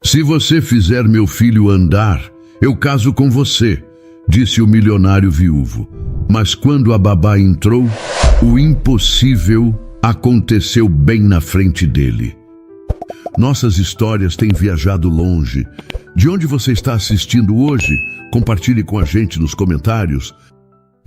Se você fizer meu filho andar, eu caso com você, disse o milionário viúvo. Mas quando a babá entrou, o impossível aconteceu bem na frente dele. Nossas histórias têm viajado longe. De onde você está assistindo hoje? Compartilhe com a gente nos comentários.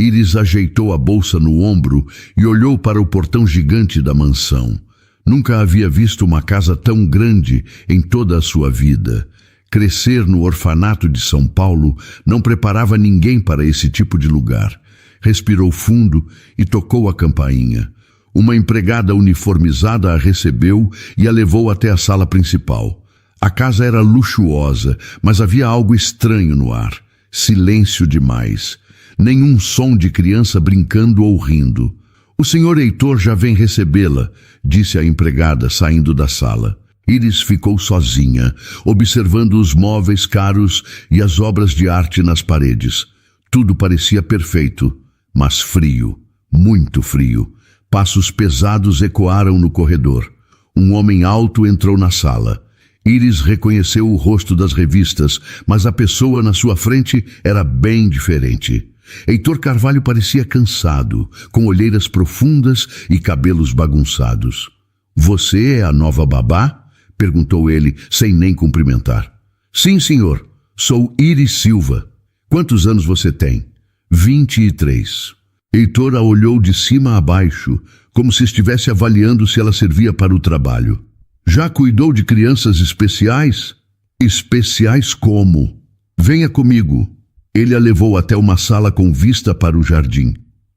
Iris ajeitou a bolsa no ombro e olhou para o portão gigante da mansão. Nunca havia visto uma casa tão grande em toda a sua vida. Crescer no orfanato de São Paulo não preparava ninguém para esse tipo de lugar. Respirou fundo e tocou a campainha. Uma empregada uniformizada a recebeu e a levou até a sala principal. A casa era luxuosa, mas havia algo estranho no ar. Silêncio demais. Nenhum som de criança brincando ou rindo. O senhor Heitor já vem recebê-la, disse a empregada saindo da sala. Iris ficou sozinha, observando os móveis caros e as obras de arte nas paredes. Tudo parecia perfeito, mas frio, muito frio. Passos pesados ecoaram no corredor. Um homem alto entrou na sala. Iris reconheceu o rosto das revistas, mas a pessoa na sua frente era bem diferente. Heitor Carvalho parecia cansado, com olheiras profundas e cabelos bagunçados. Você é a nova babá? Perguntou ele, sem nem cumprimentar. Sim, senhor. Sou Iris Silva. Quantos anos você tem? 23. Heitor a olhou de cima a baixo, como se estivesse avaliando se ela servia para o trabalho. Já cuidou de crianças especiais? Especiais como? Venha comigo. Ele a levou até uma sala com vista para o jardim.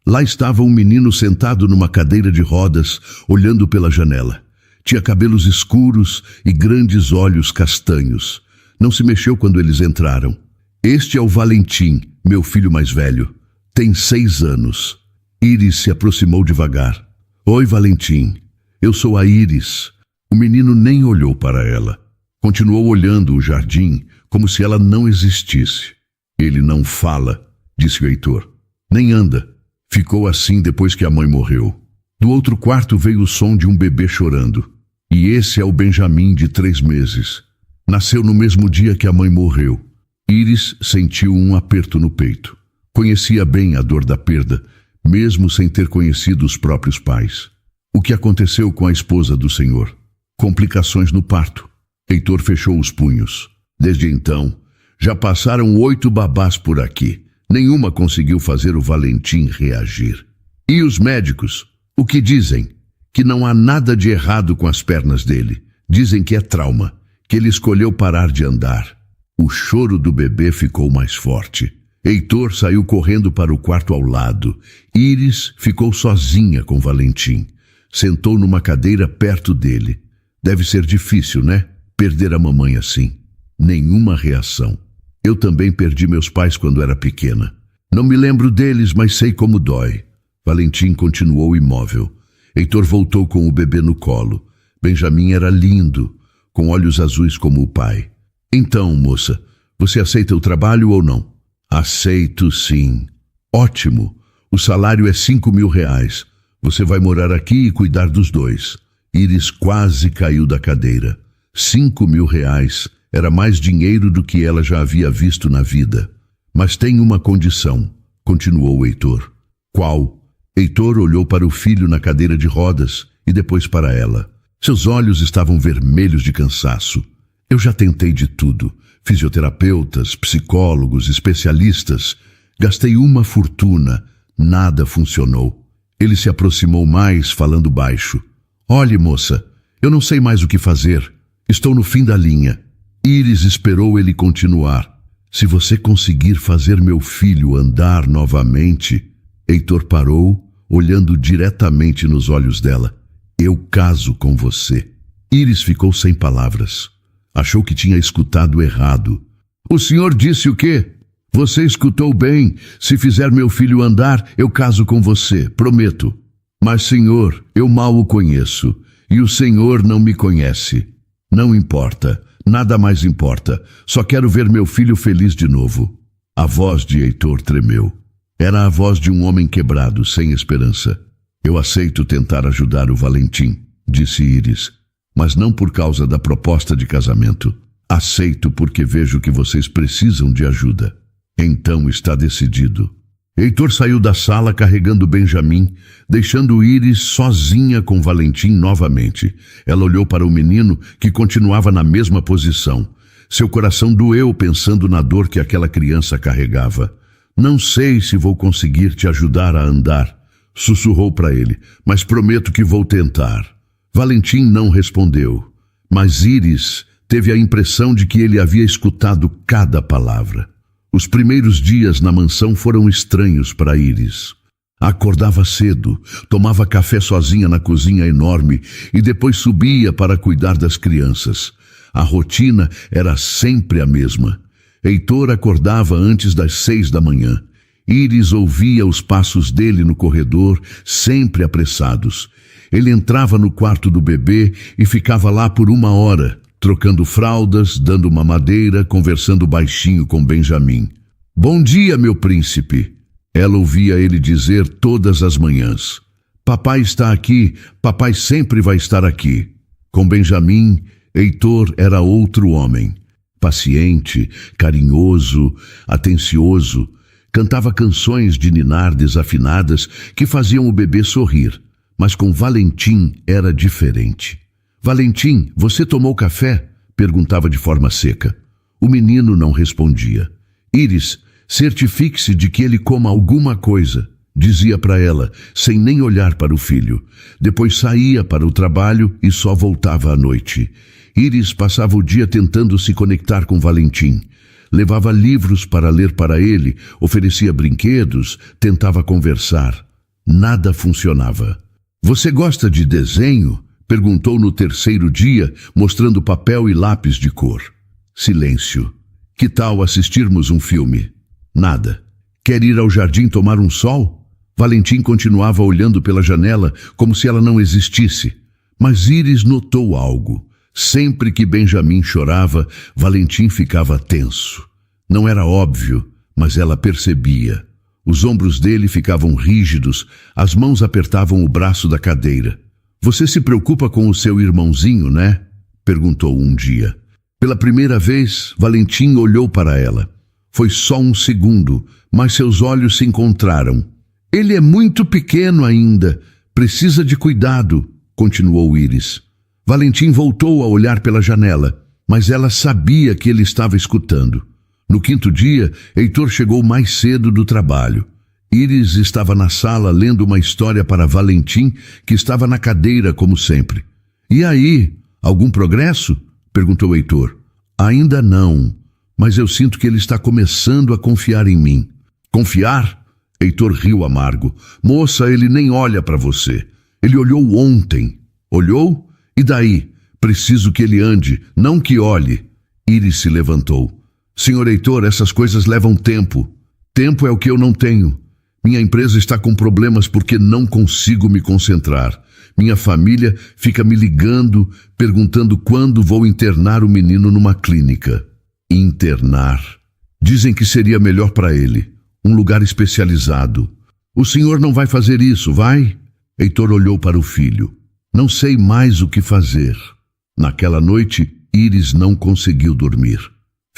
Lá estava um menino sentado numa cadeira de rodas, olhando pela janela. Tinha cabelos escuros e grandes olhos castanhos. Não se mexeu quando eles entraram. Este é o Valentim, meu filho mais velho. Tem 6 anos. Iris se aproximou devagar. Oi, Valentim. Eu sou a Iris. O menino nem olhou para ela. Continuou olhando o jardim como se ela não existisse. Ele não fala, disse o Heitor. Nem anda. Ficou assim depois que a mãe morreu. Do outro quarto veio o som de um bebê chorando. E esse é o Benjamin, de 3 meses. Nasceu no mesmo dia que a mãe morreu. Iris sentiu um aperto no peito. Conhecia bem a dor da perda, mesmo sem ter conhecido os próprios pais. O que aconteceu com a esposa do senhor? Complicações no parto. Heitor fechou os punhos. Desde então, já passaram 8 babás por aqui. Nenhuma conseguiu fazer o Valentim reagir. E os médicos? O que dizem? Que não há nada de errado com as pernas dele. Dizem que é trauma, que ele escolheu parar de andar. O choro do bebê ficou mais forte. Heitor saiu correndo para o quarto ao lado. Iris ficou sozinha com Valentim. Sentou numa cadeira perto dele. Deve ser difícil, né? Perder a mamãe assim. Nenhuma reação. Eu também perdi meus pais quando era pequena. Não me lembro deles, mas sei como dói. Valentim continuou imóvel. Heitor voltou com o bebê no colo. Benjamin era lindo, com olhos azuis como o pai. Então, moça, você aceita o trabalho ou não? Aceito, sim. Ótimo. O salário é 5.000 reais. Você vai morar aqui e cuidar dos 2. Iris quase caiu da cadeira. 5.000 reais era mais dinheiro do que ela já havia visto na vida. Mas tem uma condição, continuou Heitor. Qual? Heitor olhou para o filho na cadeira de rodas e depois para ela. Seus olhos estavam vermelhos de cansaço. Eu já tentei de tudo. Fisioterapeutas, psicólogos, especialistas. Gastei uma fortuna. Nada funcionou. Ele se aproximou mais, falando baixo. Olhe, moça, eu não sei mais o que fazer. Estou no fim da linha. Iris esperou ele continuar. Se você conseguir fazer meu filho andar novamente... Heitor parou, olhando diretamente nos olhos dela. Eu caso com você. Iris ficou sem palavras. Achou que tinha escutado errado. O senhor disse o quê? Você escutou bem. Se fizer meu filho andar, eu caso com você, prometo. Mas, senhor, eu mal o conheço. E o senhor não me conhece. Não importa. Nada mais importa. Só quero ver meu filho feliz de novo. A voz de Heitor tremeu. Era a voz de um homem quebrado, sem esperança. Eu aceito tentar ajudar o Valentim, disse Iris, mas não por causa da proposta de casamento. Aceito porque vejo que vocês precisam de ajuda. Então está decidido. Heitor saiu da sala carregando Benjamin, deixando Iris sozinha com Valentim novamente. Ela olhou para o menino, que continuava na mesma posição. Seu coração doeu pensando na dor que aquela criança carregava. Não sei se vou conseguir te ajudar a andar, sussurrou para ele, mas prometo que vou tentar. Valentim não respondeu, mas Iris teve a impressão de que ele havia escutado cada palavra. Os primeiros dias na mansão foram estranhos para Iris. Acordava cedo, tomava café sozinha na cozinha enorme e depois subia para cuidar das crianças. A rotina era sempre a mesma. Heitor acordava antes das 6 da manhã. Iris ouvia os passos dele no corredor, sempre apressados. Ele entrava no quarto do bebê e ficava lá por 1 hora, trocando fraldas, dando mamadeira, conversando baixinho com Benjamin. Bom dia, meu príncipe. Ela ouvia ele dizer todas as manhãs. Papai está aqui, papai sempre vai estar aqui. Com Benjamin, Heitor era outro homem. Paciente, carinhoso, atencioso. Cantava canções de ninar desafinadas que faziam o bebê sorrir. Mas com Valentim era diferente. Valentim, você tomou café? Perguntava de forma seca. O menino não respondia. Iris, certifique-se de que ele coma alguma coisa, dizia para ela, sem nem olhar para o filho. Depois saía para o trabalho e só voltava à noite. Iris passava o dia tentando se conectar com Valentim. Levava livros para ler para ele, oferecia brinquedos, tentava conversar. Nada funcionava. Você gosta de desenho? Perguntou no terceiro dia, mostrando papel e lápis de cor. Silêncio. Que tal assistirmos um filme? Nada. Quer ir ao jardim tomar um sol? Valentim continuava olhando pela janela como se ela não existisse. Mas Iris notou algo. Sempre que Benjamin chorava, Valentim ficava tenso. Não era óbvio, mas ela percebia. Os ombros dele ficavam rígidos, as mãos apertavam o braço da cadeira. Você se preocupa com o seu irmãozinho, né? Perguntou um dia. Pela primeira vez, Valentim olhou para ela. Foi só um segundo, mas seus olhos se encontraram. Ele é muito pequeno ainda, precisa de cuidado, continuou Iris. Valentim voltou a olhar pela janela, mas ela sabia que ele estava escutando. No 5º dia, Heitor chegou mais cedo do trabalho. Iris estava na sala lendo uma história para Valentim, que estava na cadeira como sempre. E aí, algum progresso? Perguntou Heitor. Ainda não, mas eu sinto que ele está começando a confiar em mim. Confiar? Heitor riu amargo. Moça, ele nem olha para você. Ele olhou ontem. Olhou? E daí? Preciso que ele ande, não que olhe. Iris se levantou. Senhor Heitor, essas coisas levam tempo. Tempo é o que eu não tenho. Minha empresa está com problemas porque não consigo me concentrar. Minha família fica me ligando, perguntando quando vou internar o menino numa clínica. Internar. Dizem que seria melhor para ele. Um lugar especializado. O senhor não vai fazer isso, vai? Heitor olhou para o filho. Não sei mais o que fazer. Naquela noite, Iris não conseguiu dormir.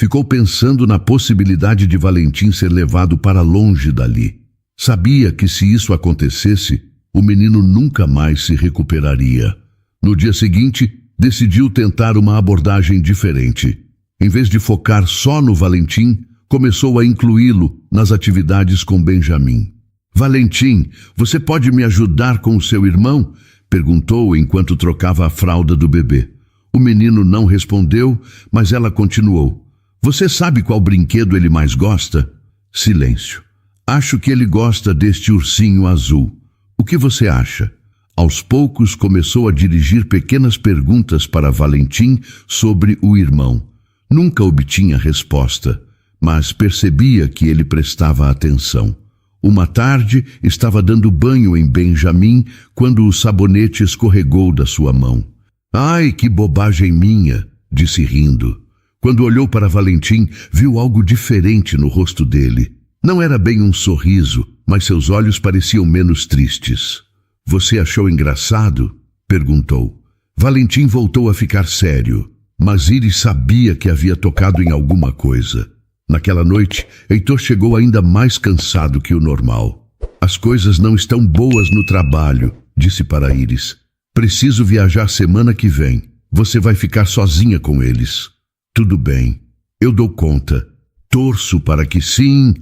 Ficou pensando na possibilidade de Valentim ser levado para longe dali. Sabia que se isso acontecesse, o menino nunca mais se recuperaria. No dia seguinte, decidiu tentar uma abordagem diferente. Em vez de focar só no Valentim, começou a incluí-lo nas atividades com Benjamin. Valentim, você pode me ajudar com o seu irmão? Perguntou enquanto trocava a fralda do bebê. O menino não respondeu, mas ela continuou. Você sabe qual brinquedo ele mais gosta? Silêncio. Acho que ele gosta deste ursinho azul. O que você acha? Aos poucos começou a dirigir pequenas perguntas para Valentim sobre o irmão. Nunca obtinha resposta, mas percebia que ele prestava atenção. Uma tarde, estava dando banho em Benjamin quando o sabonete escorregou da sua mão. Ai, que bobagem minha, disse rindo. Quando olhou para Valentim, viu algo diferente no rosto dele. Não era bem um sorriso, mas seus olhos pareciam menos tristes. Você achou engraçado? Perguntou. Valentim voltou a ficar sério. Mas Iris sabia que havia tocado em alguma coisa. Naquela noite, Heitor chegou ainda mais cansado que o normal. As coisas não estão boas no trabalho, disse para Iris. Preciso viajar semana que vem. Você vai ficar sozinha com eles. Tudo bem, eu dou conta. Torço para que sim,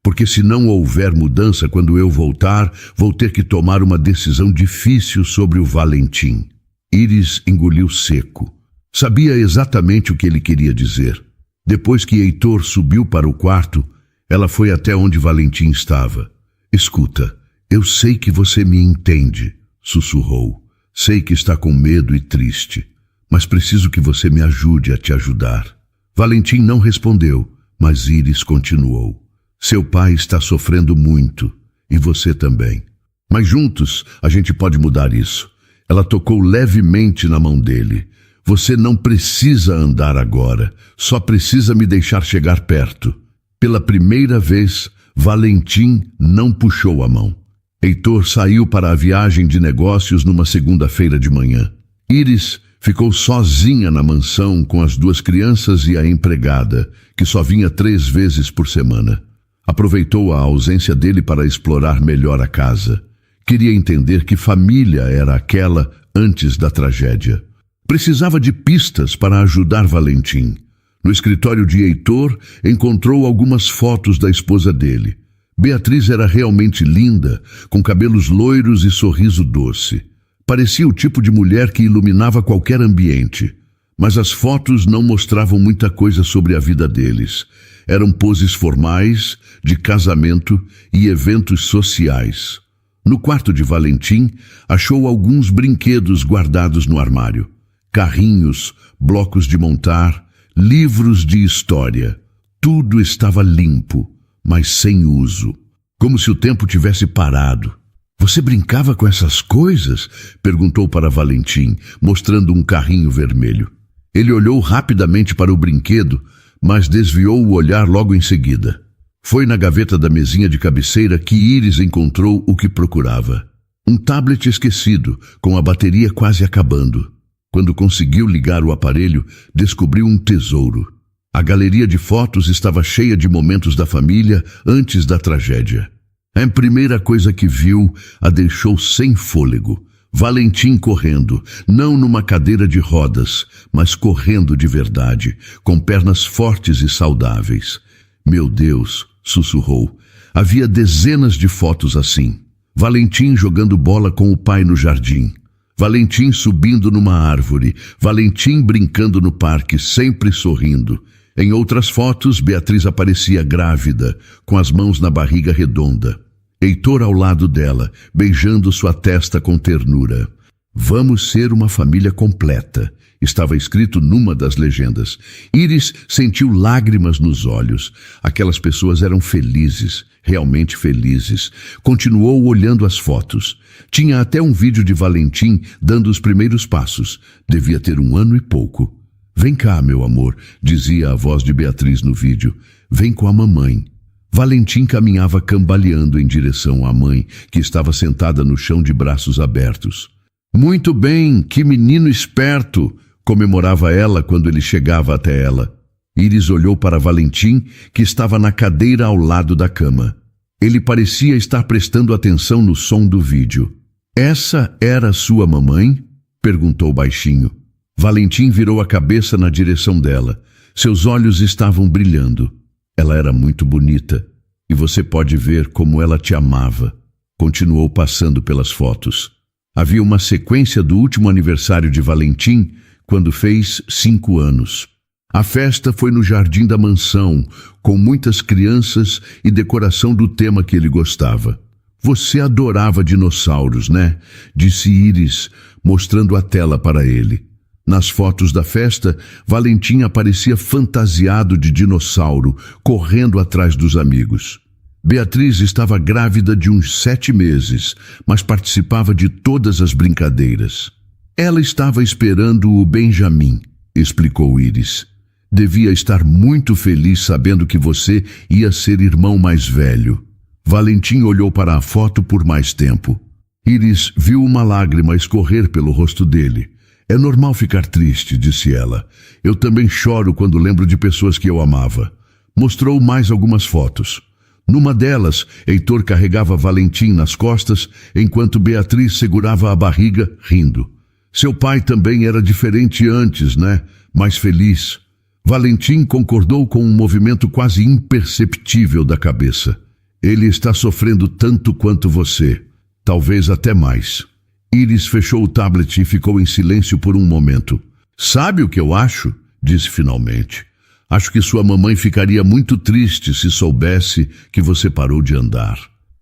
porque se não houver mudança quando eu voltar, vou ter que tomar uma decisão difícil sobre o Valentim. Iris engoliu seco. Sabia exatamente o que ele queria dizer. Depois que Heitor subiu para o quarto, ela foi até onde Valentim estava. Escuta, eu sei que você me entende, sussurrou. Sei que está com medo e triste, mas preciso que você me ajude a te ajudar. Valentim não respondeu, mas Iris continuou. Seu pai está sofrendo muito, e você também. Mas juntos a gente pode mudar isso. Ela tocou levemente na mão dele. Você não precisa andar agora, só precisa me deixar chegar perto. Pela primeira vez, Valentim não puxou a mão. Heitor saiu para a viagem de negócios numa segunda-feira de manhã. Iris ficou sozinha na mansão com as 2 crianças e a empregada, que só vinha 3 vezes por semana. Aproveitou a ausência dele para explorar melhor a casa. Queria entender que família era aquela antes da tragédia. Precisava de pistas para ajudar Valentim. No escritório de Heitor, encontrou algumas fotos da esposa dele. Beatriz era realmente linda, com cabelos loiros e sorriso doce. Parecia o tipo de mulher que iluminava qualquer ambiente. Mas as fotos não mostravam muita coisa sobre a vida deles. Eram poses formais, de casamento e eventos sociais. No quarto de Valentim, achou alguns brinquedos guardados no armário. Carrinhos, blocos de montar, livros de história. Tudo estava limpo, mas sem uso. Como se o tempo tivesse parado. Você brincava com essas coisas? Perguntou para Valentim, mostrando um carrinho vermelho. Ele olhou rapidamente para o brinquedo, mas desviou o olhar logo em seguida. Foi na gaveta da mesinha de cabeceira que Iris encontrou o que procurava. Um tablet esquecido, com a bateria quase acabando. Quando conseguiu ligar o aparelho, descobriu um tesouro. A galeria de fotos estava cheia de momentos da família antes da tragédia. A primeira coisa que viu a deixou sem fôlego. Valentim correndo, não numa cadeira de rodas, mas correndo de verdade, com pernas fortes e saudáveis. Meu Deus, sussurrou. Havia dezenas de fotos assim. Valentim jogando bola com o pai no jardim. Valentim subindo numa árvore, Valentim brincando no parque, sempre sorrindo. Em outras fotos, Beatriz aparecia grávida, com as mãos na barriga redonda. Heitor ao lado dela, beijando sua testa com ternura. Vamos ser uma família completa, estava escrito numa das legendas. Iris sentiu lágrimas nos olhos. Aquelas pessoas eram felizes, realmente felizes. Continuou olhando as fotos. Tinha até um vídeo de Valentim dando os primeiros passos. Devia ter 1 ano e pouco. Vem cá, meu amor, dizia a voz de Beatriz no vídeo. Vem com a mamãe. Valentim caminhava cambaleando em direção à mãe, que estava sentada no chão de braços abertos. Muito bem, que menino esperto, comemorava ela quando ele chegava até ela. Iris olhou para Valentim, que estava na cadeira ao lado da cama. Ele parecia estar prestando atenção no som do vídeo. Essa era sua mamãe? Perguntou baixinho. Valentim virou a cabeça na direção dela. Seus olhos estavam brilhando. Ela era muito bonita, e você pode ver como ela te amava. Continuou passando pelas fotos. Havia uma sequência do último aniversário de Valentim, quando fez 5 anos. A festa foi no jardim da mansão, com muitas crianças e decoração do tema que ele gostava. Você adorava dinossauros, né? Disse Iris, mostrando a tela para ele. Nas fotos da festa, Valentim aparecia fantasiado de dinossauro, correndo atrás dos amigos. Beatriz estava grávida de uns 7 meses, mas participava de todas as brincadeiras. Ela estava esperando o Benjamin, explicou Iris. Devia estar muito feliz sabendo que você ia ser irmão mais velho. Valentim olhou para a foto por mais tempo. Iris viu uma lágrima escorrer pelo rosto dele. É normal ficar triste, disse ela. Eu também choro quando lembro de pessoas que eu amava. Mostrou mais algumas fotos. Numa delas, Heitor carregava Valentim nas costas, enquanto Beatriz segurava a barriga, rindo. Seu pai também era diferente antes, né? Mais feliz. Valentim concordou com um movimento quase imperceptível da cabeça. Ele está sofrendo tanto quanto você. Talvez até mais. Iris fechou o tablet e ficou em silêncio por um momento. Sabe o que eu acho? Disse finalmente. Acho que sua mamãe ficaria muito triste se soubesse que você parou de andar.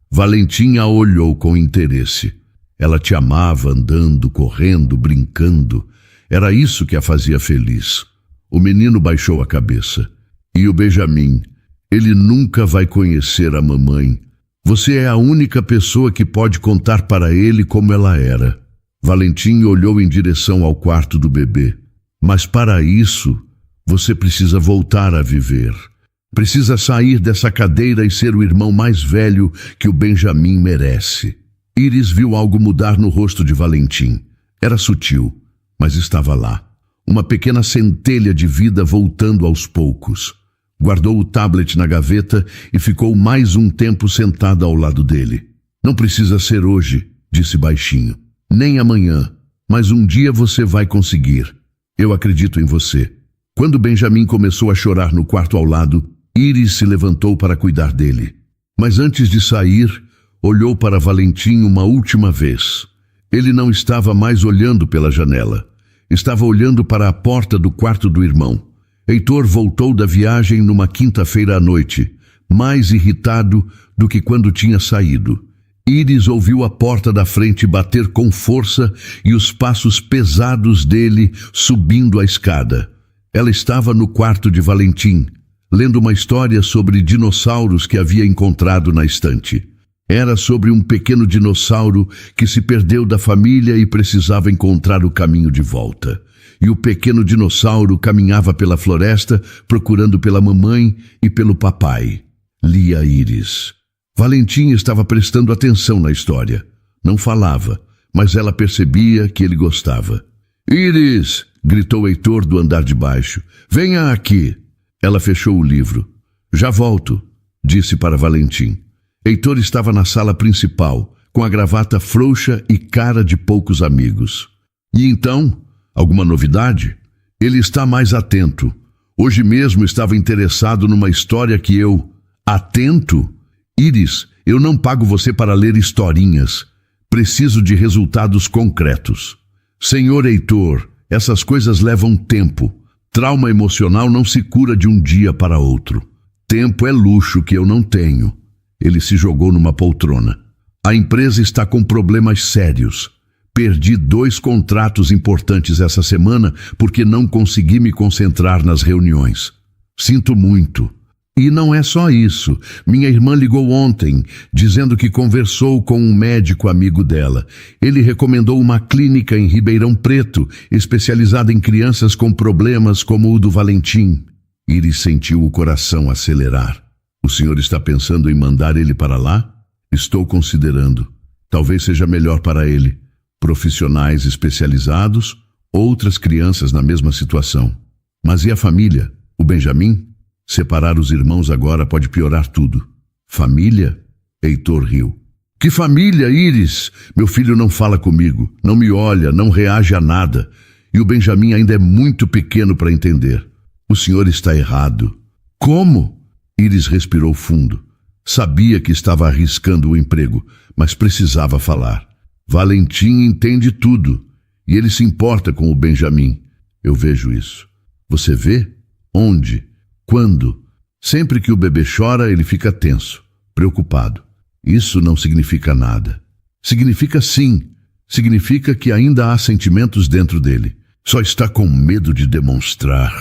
Valentim a olhou com interesse. Ela te amava andando, correndo, brincando. Era isso que a fazia feliz. O menino baixou a cabeça. E o Benjamin? Ele nunca vai conhecer a mamãe. Você é a única pessoa que pode contar para ele como ela era. Valentim olhou em direção ao quarto do bebê. Mas para isso, você precisa voltar a viver. Precisa sair dessa cadeira e ser o irmão mais velho que o Benjamin merece. Iris viu algo mudar no rosto de Valentim. Era sutil, mas estava lá. Uma pequena centelha de vida voltando aos poucos. Guardou o tablet na gaveta e ficou mais um tempo sentada ao lado dele. Não precisa ser hoje, disse baixinho. Nem amanhã, mas um dia você vai conseguir. Eu acredito em você. Quando Benjamin começou a chorar no quarto ao lado, Iris se levantou para cuidar dele. Mas antes de sair, olhou para Valentim uma última vez. Ele não estava mais olhando pela janela. Estava olhando para a porta do quarto do irmão. Heitor voltou da viagem numa quinta-feira à noite, mais irritado do que quando tinha saído. Iris ouviu a porta da frente bater com força e os passos pesados dele subindo a escada. Ela estava no quarto de Valentim, lendo uma história sobre dinossauros que havia encontrado na estante. Era sobre um pequeno dinossauro que se perdeu da família e precisava encontrar o caminho de volta. E o pequeno dinossauro caminhava pela floresta, procurando pela mamãe e pelo papai. Lia Iris. Valentim estava prestando atenção na história. Não falava, mas ela percebia que ele gostava. Iris! Gritou Heitor do andar de baixo. Venha aqui! Ela fechou o livro. Já volto, disse para Valentim. Heitor estava na sala principal, com a gravata frouxa e cara de poucos amigos. E então, alguma novidade? Ele está mais atento. Hoje mesmo estava interessado numa história que eu... Atento? Iris, eu não pago você para ler historinhas. Preciso de resultados concretos. Senhor Heitor, essas coisas levam tempo. Trauma emocional não se cura de um dia para outro. Tempo é luxo que eu não tenho. Ele se jogou numa poltrona. A empresa está com problemas sérios. Perdi 2 contratos importantes essa semana porque não consegui me concentrar nas reuniões. Sinto muito. E não é só isso. Minha irmã ligou ontem, dizendo que conversou com um médico amigo dela. Ele recomendou uma clínica em Ribeirão Preto, especializada em crianças com problemas como o do Valentim. Iris sentiu o coração acelerar. O senhor está pensando em mandar ele para lá? Estou considerando. Talvez seja melhor para ele. Profissionais especializados, outras crianças na mesma situação. Mas e a família? O Benjamin? Separar os irmãos agora pode piorar tudo. Família? Heitor riu. Que família, Iris? Meu filho não fala comigo, não me olha, não reage a nada. E o Benjamin ainda é muito pequeno para entender. O senhor está errado. Como? Iris respirou fundo. Sabia que estava arriscando o emprego, mas precisava falar. Valentim entende tudo, e ele se importa com o Benjamin. Eu vejo isso. Você vê? Onde? Quando? Sempre que o bebê chora, ele fica tenso, preocupado. Isso não significa nada. Significa sim. Significa que ainda há sentimentos dentro dele. Só está com medo de demonstrar.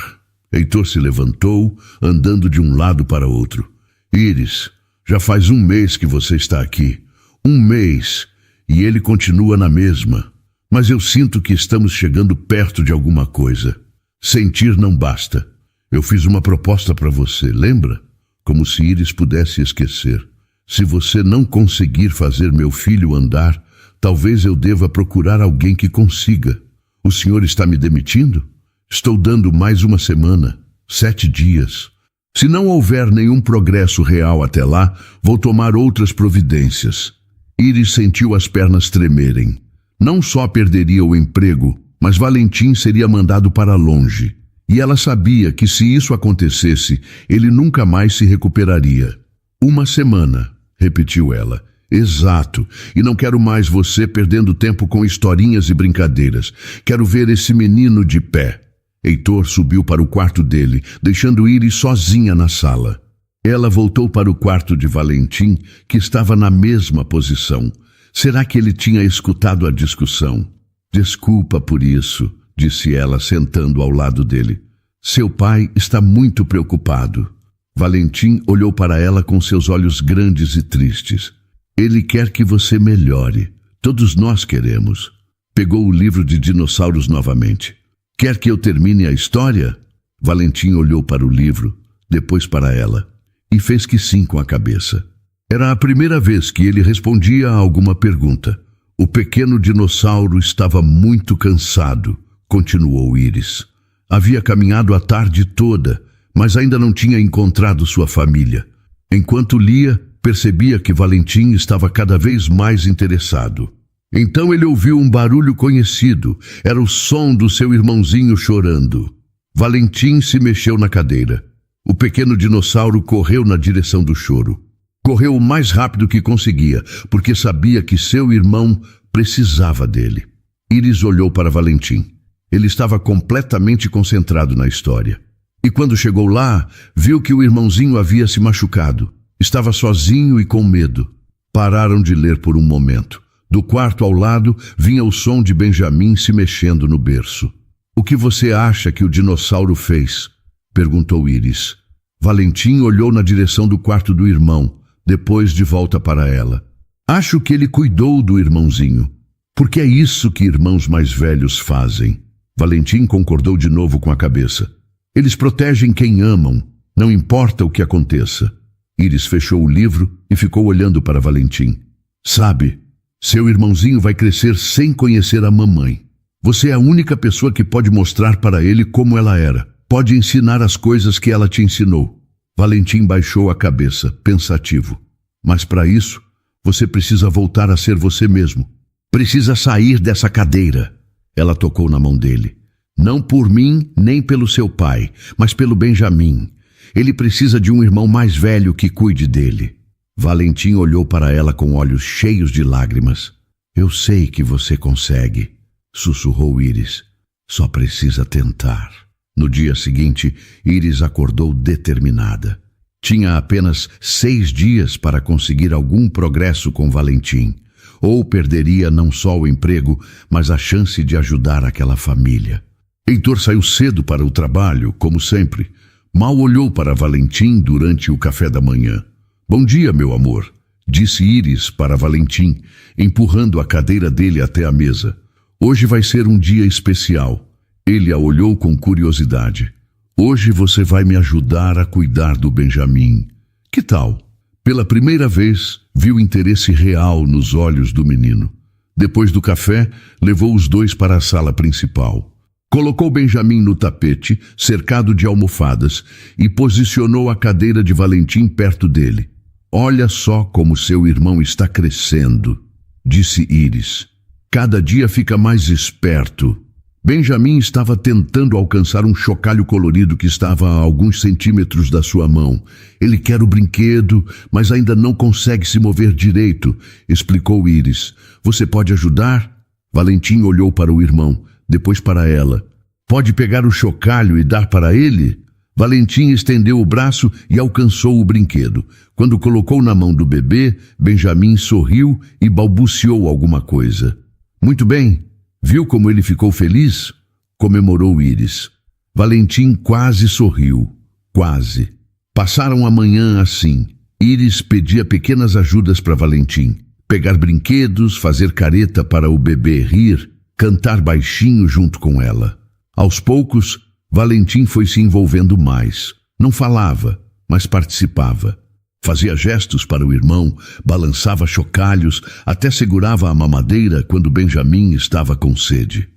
Heitor se levantou, andando de um lado para outro. Iris, já faz 1 mês que você está aqui. 1 mês. E ele continua na mesma. Mas eu sinto que estamos chegando perto de alguma coisa. Sentir não basta. Eu fiz uma proposta para você, lembra? Como se Iris pudesse esquecer. Se você não conseguir fazer meu filho andar, talvez eu deva procurar alguém que consiga. O senhor está me demitindo? Estou dando mais uma semana, 7 dias. Se não houver nenhum progresso real até lá, vou tomar outras providências. Iris sentiu as pernas tremerem. Não só perderia o emprego, mas Valentim seria mandado para longe. E ela sabia que se isso acontecesse, ele nunca mais se recuperaria. 1 semana, repetiu ela. Exato, e não quero mais você perdendo tempo com historinhas e brincadeiras. Quero ver esse menino de pé. Heitor subiu para o quarto dele, deixando Iris sozinha na sala. Ela voltou para o quarto de Valentim, que estava na mesma posição. Será que ele tinha escutado a discussão? Desculpa por isso, disse ela, sentando ao lado dele. Seu pai está muito preocupado. Valentim olhou para ela com seus olhos grandes e tristes. Ele quer que você melhore. Todos nós queremos. Pegou o livro de dinossauros novamente. Quer que eu termine a história? Valentim olhou para o livro, depois para ela, e fez que sim com a cabeça. Era a primeira vez que ele respondia a alguma pergunta. O pequeno dinossauro estava muito cansado, continuou Iris. Havia caminhado a tarde toda, mas ainda não tinha encontrado sua família. Enquanto lia, percebia que Valentim estava cada vez mais interessado. Então ele ouviu um barulho conhecido. Era o som do seu irmãozinho chorando. Valentim se mexeu na cadeira. O pequeno dinossauro correu na direção do choro. Correu o mais rápido que conseguia, porque sabia que seu irmão precisava dele. Iris olhou para Valentim. Ele estava completamente concentrado na história. E quando chegou lá, viu que o irmãozinho havia se machucado. Estava sozinho e com medo. Pararam de ler por um momento. Do quarto ao lado, vinha o som de Benjamin se mexendo no berço. O que você acha que o dinossauro fez? Perguntou Iris. Valentim olhou na direção do quarto do irmão, depois de volta para ela. Acho que ele cuidou do irmãozinho, porque é isso que irmãos mais velhos fazem. Valentim concordou de novo com a cabeça. Eles protegem quem amam, não importa o que aconteça. Iris fechou o livro e ficou olhando para Valentim. Sabe, seu irmãozinho vai crescer sem conhecer a mamãe. Você é a única pessoa que pode mostrar para ele como ela era. Pode ensinar as coisas que ela te ensinou. Valentim baixou a cabeça, pensativo. Mas para isso, você precisa voltar a ser você mesmo. Precisa sair dessa cadeira. Ela tocou na mão dele. Não por mim, nem pelo seu pai, mas pelo Benjamin. Ele precisa de um irmão mais velho que cuide dele. Valentim olhou para ela com olhos cheios de lágrimas. Eu sei que você consegue, sussurrou Iris. Só precisa tentar. No dia seguinte, Iris acordou determinada. Tinha apenas 6 dias para conseguir algum progresso com Valentim. Ou perderia não só o emprego, mas a chance de ajudar aquela família. Heitor saiu cedo para o trabalho, como sempre. Mal olhou para Valentim durante o café da manhã. Bom dia, meu amor, disse Iris para Valentim, empurrando a cadeira dele até a mesa. Hoje vai ser um dia especial. Ele a olhou com curiosidade. Hoje você vai me ajudar a cuidar do Benjamin. Que tal? Pela primeira vez, viu interesse real nos olhos do menino. Depois do café, levou os dois para a sala principal. Colocou Benjamin no tapete, cercado de almofadas, e posicionou a cadeira de Valentim perto dele. Olha só como seu irmão está crescendo, disse Iris. Cada dia fica mais esperto. Benjamin estava tentando alcançar um chocalho colorido que estava a alguns centímetros da sua mão. Ele quer o brinquedo, mas ainda não consegue se mover direito, explicou Iris. Você pode ajudar? Valentim olhou para o irmão, depois para ela. Pode pegar o chocalho e dar para ele? Valentim estendeu o braço e alcançou o brinquedo. Quando colocou na mão do bebê, Benjamin sorriu e balbuciou alguma coisa. Muito bem. Viu como ele ficou feliz? Comemorou Iris. Valentim quase sorriu. Quase. Passaram a manhã assim. Iris pedia pequenas ajudas para Valentim. Pegar brinquedos, fazer careta para o bebê rir, cantar baixinho junto com ela. Aos poucos, Valentim foi se envolvendo mais. Não falava, mas participava. Fazia gestos para o irmão, balançava chocalhos, até segurava a mamadeira quando Benjamin estava com sede.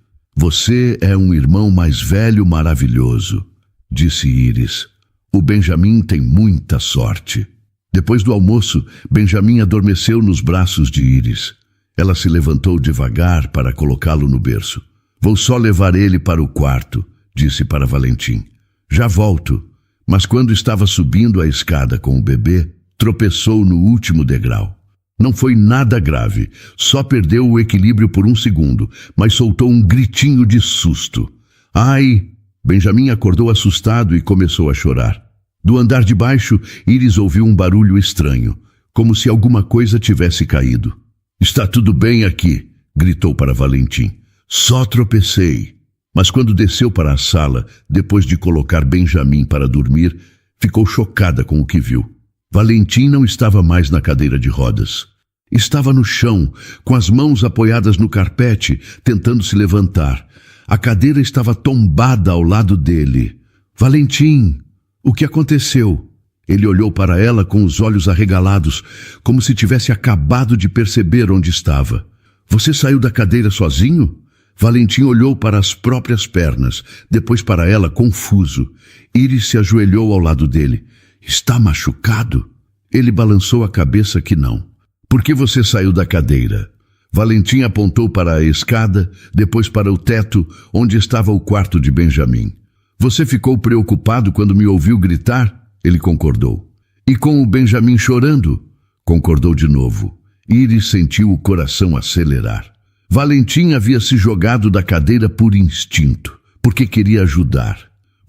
Você é um irmão mais velho maravilhoso, disse Íris. O Benjamim tem muita sorte. Depois do almoço, Benjamim adormeceu nos braços de Íris. Ela se levantou devagar para colocá-lo no berço. Vou só levar ele para o quarto, disse para Valentim. Já volto. Mas quando estava subindo a escada com o bebê, tropeçou no último degrau. Não foi nada grave, só perdeu o equilíbrio por um segundo, mas soltou um gritinho de susto. Ai! Benjamim acordou assustado e começou a chorar. Do andar de baixo, Íris ouviu um barulho estranho, como se alguma coisa tivesse caído. Está tudo bem aqui, gritou para Valentim. Só tropecei. Mas quando desceu para a sala, depois de colocar Benjamim para dormir, ficou chocada com o que viu. Valentim não estava mais na cadeira de rodas. Estava no chão, com as mãos apoiadas no carpete, tentando se levantar. A cadeira estava tombada ao lado dele. Valentim, o que aconteceu? Ele olhou para ela com os olhos arregalados, como se tivesse acabado de perceber onde estava. Você saiu da cadeira sozinho? Valentim olhou para as próprias pernas, depois para ela, confuso. Íris se ajoelhou ao lado dele. Está machucado? Ele balançou a cabeça que não. Por que você saiu da cadeira? Valentim apontou para a escada, depois para o teto, onde estava o quarto de Benjamim. Você ficou preocupado quando me ouviu gritar? Ele concordou. E com o Benjamim chorando? Concordou de novo. Íris sentiu o coração acelerar. Valentim havia se jogado da cadeira por instinto, porque queria ajudar.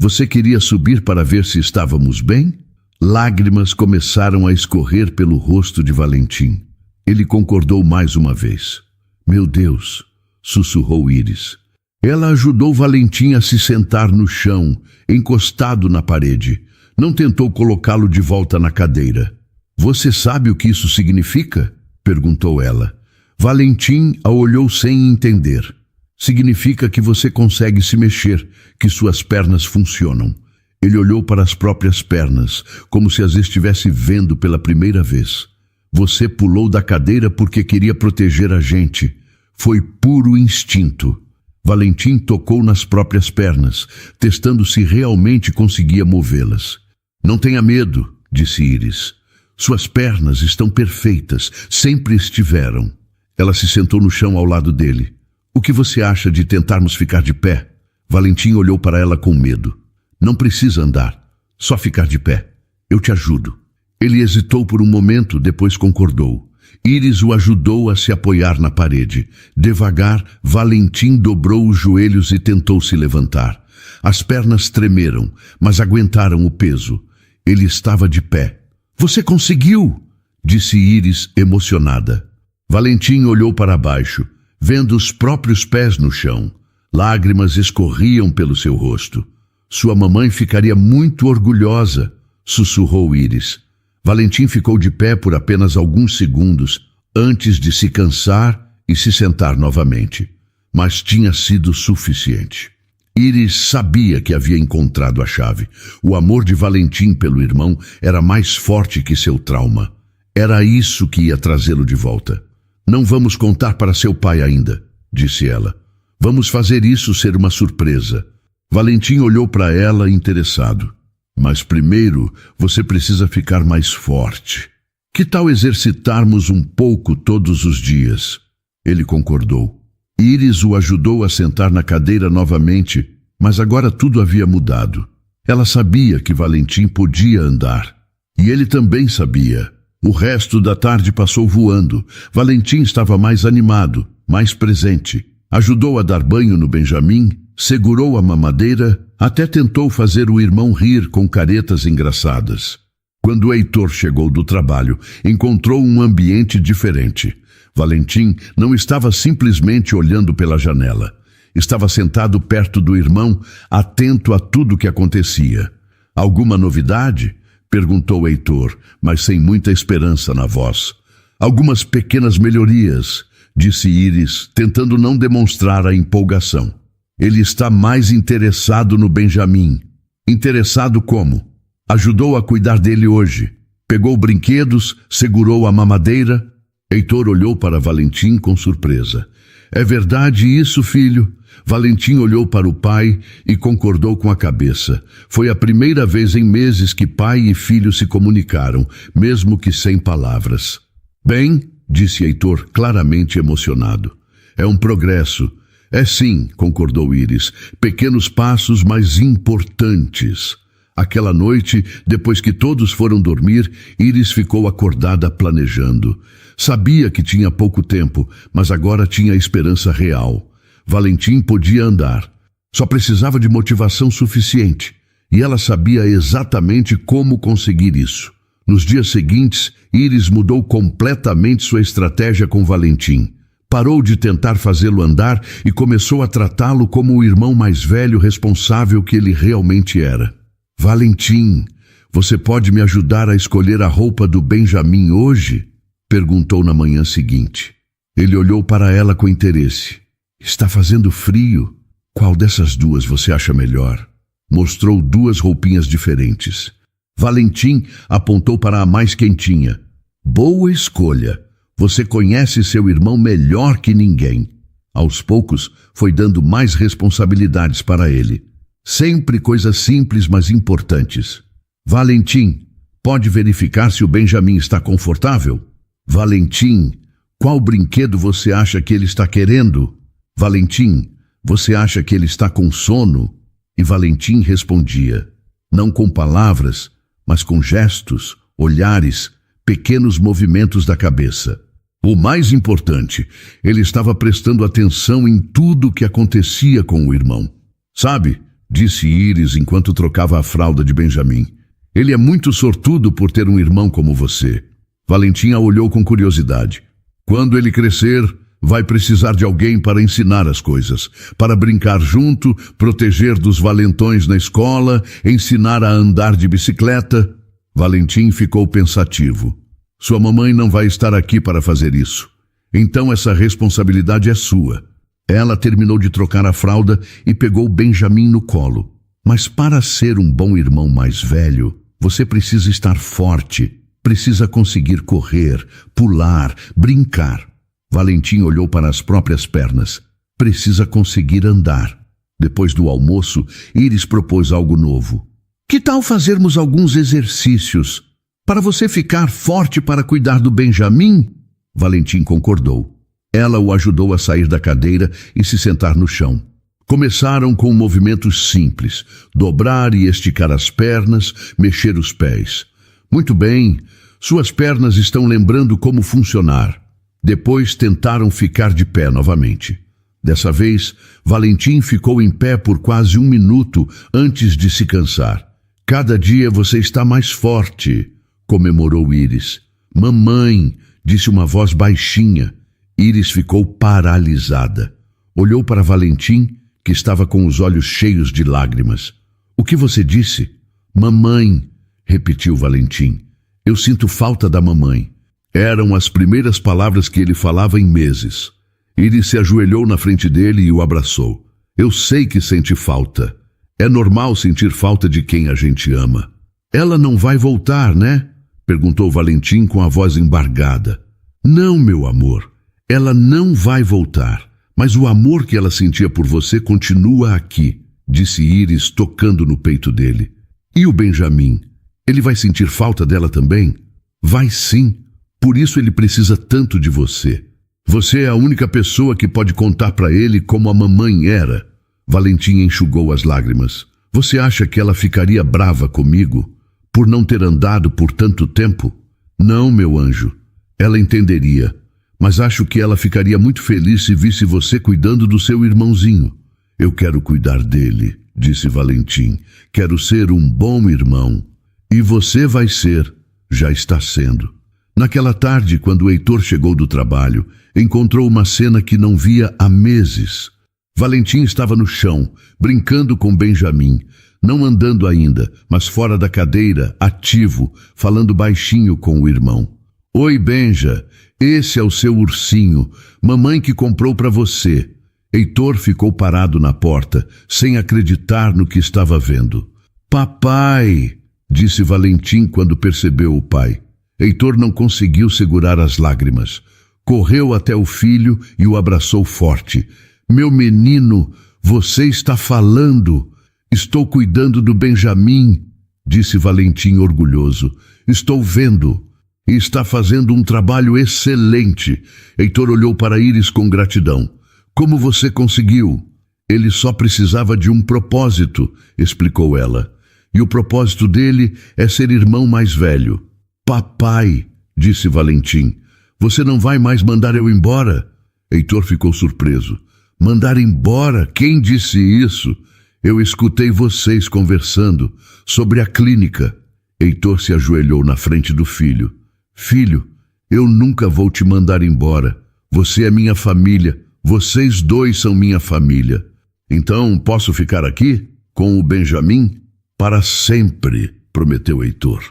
Você queria subir para ver se estávamos bem? Lágrimas começaram a escorrer pelo rosto de Valentim. Ele concordou mais uma vez. Meu Deus, sussurrou Íris. Ela ajudou Valentim a se sentar no chão, encostado na parede. Não tentou colocá-lo de volta na cadeira. Você sabe o que isso significa? Perguntou ela. Valentim a olhou sem entender. Significa que você consegue se mexer, que suas pernas funcionam. Ele olhou para as próprias pernas, como se as estivesse vendo pela primeira vez. Você pulou da cadeira porque queria proteger a gente. Foi puro instinto. Valentim tocou nas próprias pernas, testando se realmente conseguia movê-las. Não tenha medo, disse Íris. Suas pernas estão perfeitas, sempre estiveram. Ela se sentou no chão ao lado dele. O que você acha de tentarmos ficar de pé? Valentim olhou para ela com medo. Não precisa andar, só ficar de pé. Eu te ajudo. Ele hesitou por um momento, depois concordou. Íris o ajudou a se apoiar na parede. Devagar, Valentim dobrou os joelhos e tentou se levantar. As pernas tremeram, mas aguentaram o peso. Ele estava de pé. Você conseguiu! Disse Íris, emocionada. Valentim olhou para baixo, vendo os próprios pés no chão. Lágrimas escorriam pelo seu rosto. Sua mamãe ficaria muito orgulhosa, sussurrou Íris. Valentim ficou de pé por apenas alguns segundos, antes de se cansar e se sentar novamente. Mas tinha sido suficiente. Íris sabia que havia encontrado a chave. O amor de Valentim pelo irmão era mais forte que seu trauma. Era isso que ia trazê-lo de volta. Não vamos contar para seu pai ainda, disse ela. Vamos fazer isso ser uma surpresa. Valentim olhou para ela interessado. Mas primeiro você precisa ficar mais forte. Que tal exercitarmos um pouco todos os dias? Ele concordou. Íris o ajudou a sentar na cadeira novamente, mas agora tudo havia mudado. Ela sabia que Valentim podia andar. E ele também sabia. O resto da tarde passou voando. Valentim estava mais animado, mais presente. Ajudou a dar banho no Benjamim, segurou a mamadeira, até tentou fazer o irmão rir com caretas engraçadas. Quando Heitor chegou do trabalho, encontrou um ambiente diferente. Valentim não estava simplesmente olhando pela janela. Estava sentado perto do irmão, atento a tudo que acontecia. Alguma novidade? Perguntou Heitor, mas sem muita esperança na voz. Algumas pequenas melhorias, disse Íris, tentando não demonstrar a empolgação. Ele está mais interessado no Benjamim. Interessado como? Ajudou a cuidar dele hoje. Pegou brinquedos, segurou a mamadeira. Heitor olhou para Valentim com surpresa. É verdade isso, filho? Valentim olhou para o pai e concordou com a cabeça. Foi a primeira vez em meses que pai e filho se comunicaram, mesmo que sem palavras. Bem, disse Heitor, claramente emocionado. É um progresso. É sim, concordou Íris. Pequenos passos, mas importantes. Aquela noite, depois que todos foram dormir, Íris ficou acordada planejando. Sabia que tinha pouco tempo, mas agora tinha esperança real. Valentim podia andar. Só precisava de motivação suficiente. E ela sabia exatamente como conseguir isso. Nos dias seguintes, Íris mudou completamente sua estratégia com Valentim. Parou de tentar fazê-lo andar e começou a tratá-lo como o irmão mais velho responsável que ele realmente era. Valentim, você pode me ajudar a escolher a roupa do Benjamin hoje? Perguntou na manhã seguinte. Ele olhou para ela com interesse. Está fazendo frio. Qual dessas duas você acha melhor? Mostrou duas roupinhas diferentes. Valentim apontou para a mais quentinha. Boa escolha. Você conhece seu irmão melhor que ninguém. Aos poucos, foi dando mais responsabilidades para ele. Sempre coisas simples, mas importantes. Valentim, pode verificar se o Benjamin está confortável? Valentim, qual brinquedo você acha que ele está querendo? Valentim, você acha que ele está com sono? E Valentim respondia, não com palavras, mas com gestos, olhares, pequenos movimentos da cabeça. O mais importante, ele estava prestando atenção em tudo o que acontecia com o irmão. Sabe, disse Íris enquanto trocava a fralda de Benjamin, ele é muito sortudo por ter um irmão como você. Valentim a olhou com curiosidade. Quando ele crescer, vai precisar de alguém para ensinar as coisas, para brincar junto, proteger dos valentões na escola, ensinar a andar de bicicleta. Valentim ficou pensativo. Sua mamãe não vai estar aqui para fazer isso. Então essa responsabilidade é sua. Ela terminou de trocar a fralda e pegou Benjamin no colo. Mas para ser um bom irmão mais velho, você precisa estar forte, precisa conseguir correr, pular, brincar. Valentim olhou para as próprias pernas. Precisa conseguir andar. Depois do almoço, Íris propôs algo novo. Que tal fazermos alguns exercícios? Para você ficar forte para cuidar do Benjamin? Valentim concordou. Ela o ajudou a sair da cadeira e se sentar no chão. Começaram com movimentos simples, dobrar e esticar as pernas, mexer os pés. Muito bem, suas pernas estão lembrando como funcionar. Depois tentaram ficar de pé novamente. Dessa vez, Valentim ficou em pé por quase 1 minuto antes de se cansar. Cada dia você está mais forte, comemorou Íris. Mamãe, disse uma voz baixinha. Íris ficou paralisada. Olhou para Valentim, que estava com os olhos cheios de lágrimas. O que você disse? Mamãe, repetiu Valentim. Eu sinto falta da mamãe. Eram as primeiras palavras que ele falava em meses. Íris se ajoelhou na frente dele e o abraçou. Eu sei que sente falta. É normal sentir falta de quem a gente ama. Ela não vai voltar, né? Perguntou Valentim com a voz embargada. Não, meu amor. Ela não vai voltar. Mas o amor que ela sentia por você continua aqui, disse Íris tocando no peito dele. E o Benjamin? Ele vai sentir falta dela também? Vai sim. Por isso ele precisa tanto de você. Você é a única pessoa que pode contar para ele como a mamãe era. Valentim enxugou as lágrimas. Você acha que ela ficaria brava comigo por não ter andado por tanto tempo? Não, meu anjo. Ela entenderia. Mas acho que ela ficaria muito feliz se visse você cuidando do seu irmãozinho. Eu quero cuidar dele, disse Valentim. Quero ser um bom irmão. E você vai ser. Já está sendo. Naquela tarde, quando Heitor chegou do trabalho, encontrou uma cena que não via há meses. Valentim estava no chão, brincando com Benjamin, não andando ainda, mas fora da cadeira, ativo, falando baixinho com o irmão. Oi, Benja, esse é o seu ursinho, mamãe que comprou para você. Heitor ficou parado na porta, sem acreditar no que estava vendo. Papai, disse Valentim quando percebeu o pai. Heitor não conseguiu segurar as lágrimas. Correu até o filho e o abraçou forte. Meu menino, você está falando. Estou cuidando do Benjamim, disse Valentim orgulhoso. Estou vendo. E está fazendo um trabalho excelente. Heitor olhou para Íris com gratidão. Como você conseguiu? Ele só precisava de um propósito, explicou ela. E o propósito dele é ser irmão mais velho. Papai, disse Valentim, você não vai mais mandar eu embora? Heitor ficou surpreso. Mandar embora? Quem disse isso? Eu escutei vocês conversando sobre a clínica. Heitor se ajoelhou na frente do filho. Filho, eu nunca vou te mandar embora. Você é minha família. Vocês dois são minha família. Então posso ficar aqui com o Benjamim? Para sempre, prometeu Heitor.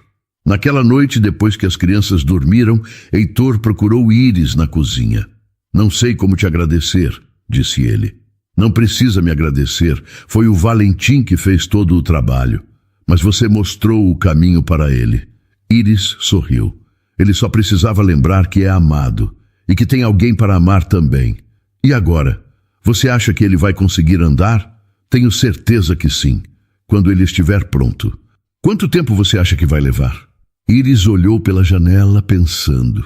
Naquela noite, depois que as crianças dormiram, Heitor procurou Íris na cozinha. Não sei como te agradecer, disse ele. Não precisa me agradecer, foi o Valentim que fez todo o trabalho. Mas você mostrou o caminho para ele. Íris sorriu. Ele só precisava lembrar que é amado e que tem alguém para amar também. E agora? Você acha que ele vai conseguir andar? Tenho certeza que sim, quando ele estiver pronto. Quanto tempo você acha que vai levar? Íris olhou pela janela pensando.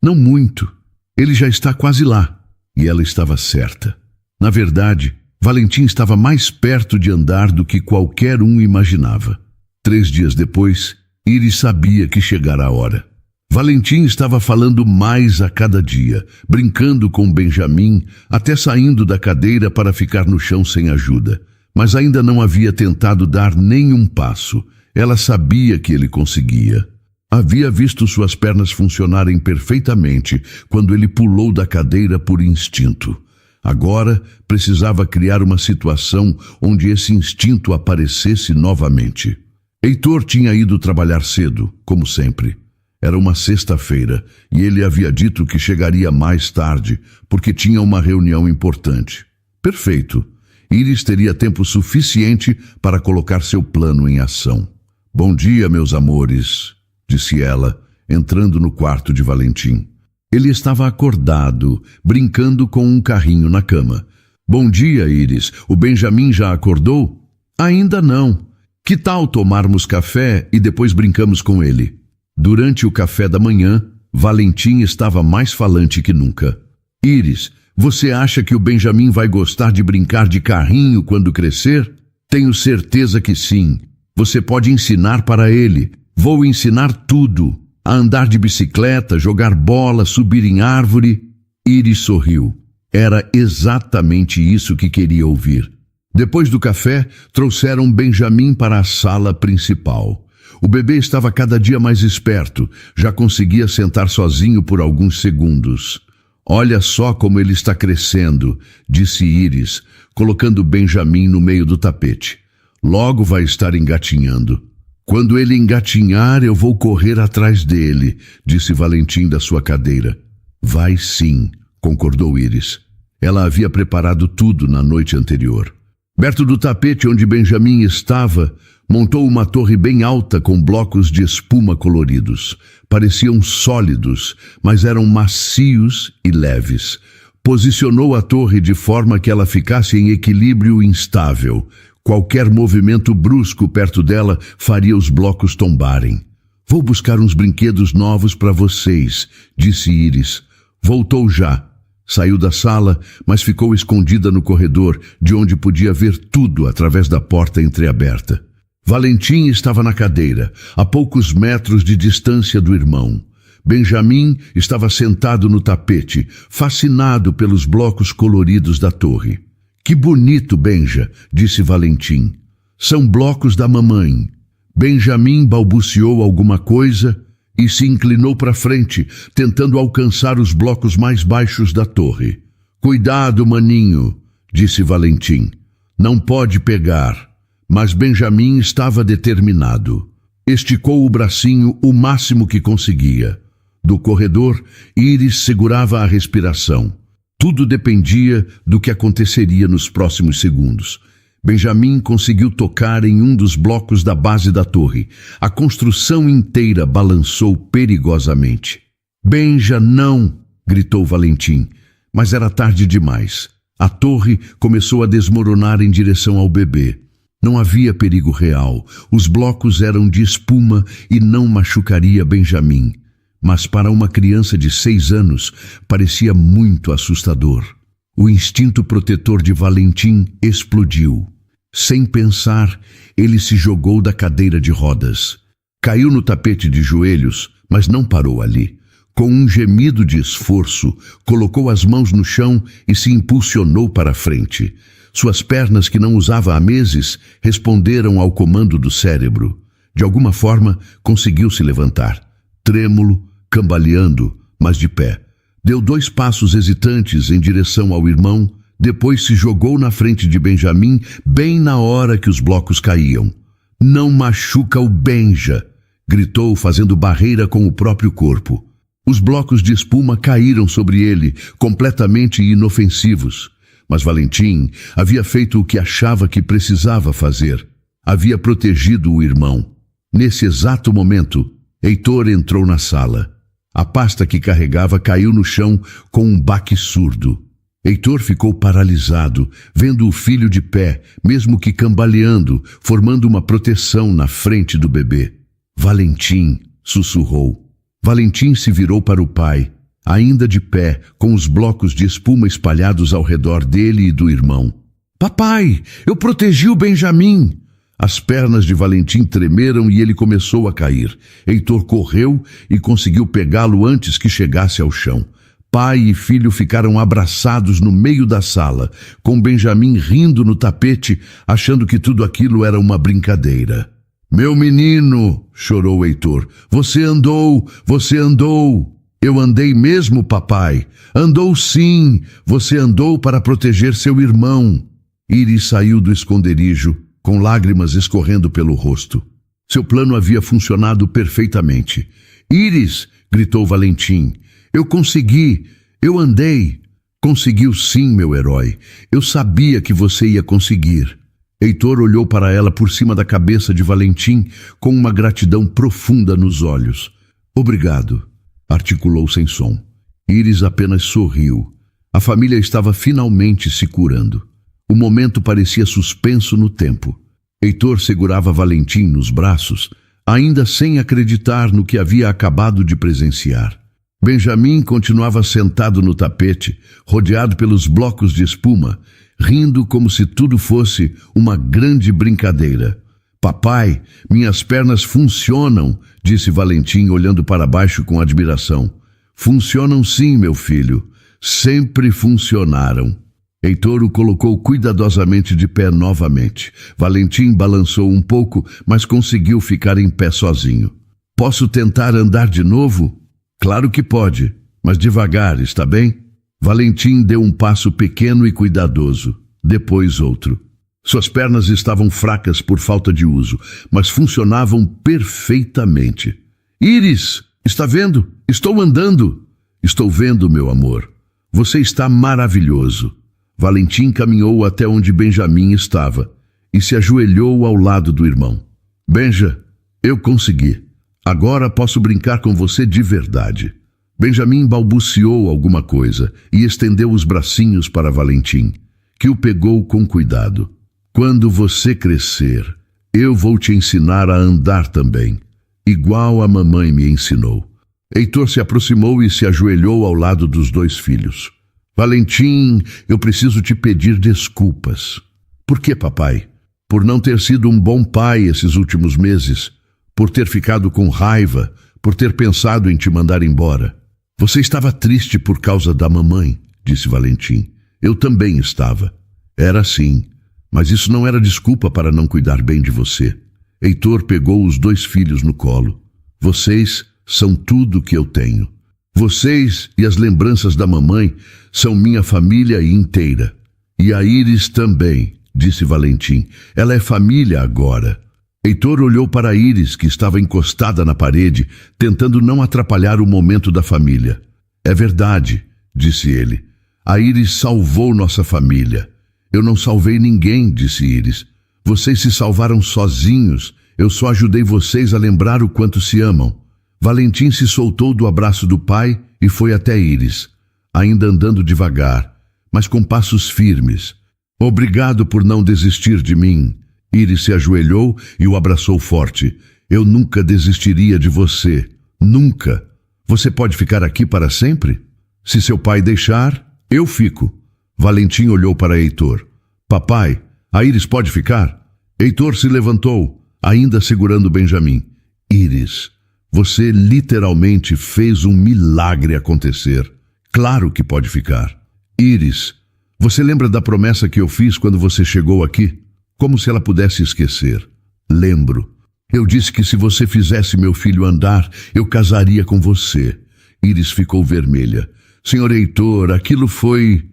Não muito. Ele já está quase lá. E ela estava certa. Na verdade, Valentim estava mais perto de andar do que qualquer um imaginava. 3 dias depois, Íris sabia que chegara a hora. Valentim estava falando mais a cada dia, brincando com Benjamim, até saindo da cadeira para ficar no chão sem ajuda. Mas ainda não havia tentado dar nenhum passo. Ela sabia que ele conseguia. Havia visto suas pernas funcionarem perfeitamente quando ele pulou da cadeira por instinto. Agora precisava criar uma situação onde esse instinto aparecesse novamente. Heitor tinha ido trabalhar cedo, como sempre. Era uma sexta-feira e ele havia dito que chegaria mais tarde porque tinha uma reunião importante. Perfeito. Íris teria tempo suficiente para colocar seu plano em ação. Bom dia, meus amores, disse ela, entrando no quarto de Valentim. Ele estava acordado, brincando com um carrinho na cama. Bom dia, Íris. O Benjamim já acordou? Ainda não. Que tal tomarmos café e depois brincamos com ele? Durante o café da manhã, Valentim estava mais falante que nunca. Íris, você acha que o Benjamim vai gostar de brincar de carrinho quando crescer? Tenho certeza que sim. Você pode ensinar para ele. Vou ensinar tudo. A andar de bicicleta, jogar bola, subir em árvore. Íris sorriu. Era exatamente isso que queria ouvir. Depois do café, trouxeram Benjamim para a sala principal. O bebê estava cada dia mais esperto, já conseguia sentar sozinho por alguns segundos. Olha só como ele está crescendo, disse Íris, colocando Benjamim no meio do tapete. Logo vai estar engatinhando. Quando ele engatinhar, eu vou correr atrás dele, disse Valentim da sua cadeira. Vai sim, concordou Íris. Ela havia preparado tudo na noite anterior. Perto do tapete onde Benjamim estava, montou uma torre bem alta com blocos de espuma coloridos. Pareciam sólidos, mas eram macios e leves. Posicionou a torre de forma que ela ficasse em equilíbrio instável. Qualquer movimento brusco perto dela faria os blocos tombarem. Vou buscar uns brinquedos novos para vocês, disse Íris. Voltou já. Saiu da sala, mas ficou escondida no corredor, de onde podia ver tudo através da porta entreaberta. Valentim estava na cadeira, a poucos metros de distância do irmão. Benjamim estava sentado no tapete, fascinado pelos blocos coloridos da torre. Que bonito, Benja, disse Valentim. São blocos da mamãe. Benjamim balbuciou alguma coisa e se inclinou para frente, tentando alcançar os blocos mais baixos da torre. Cuidado, maninho, disse Valentim. Não pode pegar. Mas Benjamim estava determinado. Esticou o bracinho o máximo que conseguia. Do corredor, Íris segurava a respiração. Tudo dependia do que aconteceria nos próximos segundos. Benjamim conseguiu tocar em um dos blocos da base da torre. A construção inteira balançou perigosamente. Benja, não! gritou Valentim, mas era tarde demais. A torre começou a desmoronar em direção ao bebê. Não havia perigo real. Os blocos eram de espuma e não machucaria Benjamin. Mas para uma criança de 6 anos, parecia muito assustador. O instinto protetor de Valentim explodiu. Sem pensar, ele se jogou da cadeira de rodas. Caiu no tapete de joelhos, mas não parou ali. Com um gemido de esforço, colocou as mãos no chão e se impulsionou para a frente. Suas pernas, que não usava há meses, responderam ao comando do cérebro. De alguma forma, conseguiu se levantar. Trêmulo, cambaleando, mas de pé. Deu 2 passos hesitantes em direção ao irmão, depois se jogou na frente de Benjamin, bem na hora que os blocos caíam. "Não machuca o Benja!" gritou, fazendo barreira com o próprio corpo. Os blocos de espuma caíram sobre ele, completamente inofensivos. Mas Valentim havia feito o que achava que precisava fazer. Havia protegido o irmão. Nesse exato momento, Heitor entrou na sala. A pasta que carregava caiu no chão com um baque surdo. Heitor ficou paralisado, vendo o filho de pé, mesmo que cambaleando, formando uma proteção na frente do bebê. "Valentim", sussurrou. Valentim se virou para o pai, ainda de pé, com os blocos de espuma espalhados ao redor dele e do irmão. "Papai, eu protegi o Benjamin!" As pernas de Valentim tremeram e ele começou a cair. Heitor correu e conseguiu pegá-lo antes que chegasse ao chão. Pai e filho ficaram abraçados no meio da sala, com Benjamin rindo no tapete, achando que tudo aquilo era uma brincadeira. "Meu menino", chorou Heitor, você andou! Eu andei mesmo, papai. Andou sim, você andou para proteger seu irmão." Iris saiu do esconderijo, com lágrimas escorrendo pelo rosto. Seu plano havia funcionado perfeitamente. "Iris", gritou Valentim, "eu consegui, eu andei." "Conseguiu sim, meu herói. Eu sabia que você ia conseguir." Heitor olhou para ela por cima da cabeça de Valentim com uma gratidão profunda nos olhos. "Obrigado", articulou sem som. Iris apenas sorriu. A família estava finalmente se curando. O momento parecia suspenso no tempo. Heitor segurava Valentim nos braços, ainda sem acreditar no que havia acabado de presenciar. Benjamin continuava sentado no tapete, rodeado pelos blocos de espuma, rindo como se tudo fosse uma grande brincadeira. "Papai, minhas pernas funcionam", disse Valentim, olhando para baixo com admiração. "Funcionam sim, meu filho. Sempre funcionaram." Heitor o colocou cuidadosamente de pé novamente. Valentim balançou um pouco, mas conseguiu ficar em pé sozinho. "Posso tentar andar de novo?" "Claro que pode, mas devagar, está bem?" Valentim deu um passo pequeno e cuidadoso, depois outro. Suas pernas estavam fracas por falta de uso, mas funcionavam perfeitamente. "Iris, está vendo? Estou andando." "Estou vendo, meu amor. Você está maravilhoso." Valentim caminhou até onde Benjamin estava e se ajoelhou ao lado do irmão. "Benja, eu consegui. Agora posso brincar com você de verdade." Benjamin balbuciou alguma coisa e estendeu os bracinhos para Valentim, que o pegou com cuidado. "Quando você crescer, eu vou te ensinar a andar também, igual a mamãe me ensinou." Heitor se aproximou e se ajoelhou ao lado dos 2 filhos. "Valentim, eu preciso te pedir desculpas." "Por que, papai?" "Por não ter sido um bom pai esses últimos meses, por ter ficado com raiva, por ter pensado em te mandar embora." "Você estava triste por causa da mamãe", disse Valentim. "Eu também estava." "Era sim, mas isso não era desculpa para não cuidar bem de você." Heitor pegou os 2 filhos no colo. "Vocês são tudo que eu tenho. Vocês e as lembranças da mamãe são minha família inteira." "E a Iris também", disse Valentim. "Ela é família agora." Heitor olhou para Iris, que estava encostada na parede, tentando não atrapalhar o momento da família. "É verdade", disse ele. "A Iris salvou nossa família." "Eu não salvei ninguém", disse Iris. "Vocês se salvaram sozinhos. Eu só ajudei vocês a lembrar o quanto se amam." Valentim se soltou do abraço do pai e foi até Iris. ainda andando devagar, mas com passos firmes. Obrigado por não desistir de mim. Iris se ajoelhou e o abraçou forte. Eu nunca desistiria de você. Nunca. Você pode ficar aqui para sempre? Se seu pai deixar, eu fico. Valentim olhou para Heitor. Papai, a Iris pode ficar? Heitor se levantou, ainda segurando Benjamim. Iris, você literalmente fez um milagre acontecer. Claro que pode ficar. Iris, você lembra da promessa que eu fiz quando você chegou aqui? Como se ela pudesse esquecer. Lembro. Eu disse que se você fizesse meu filho andar, eu casaria com você. Iris ficou vermelha. Senhor Heitor, aquilo foi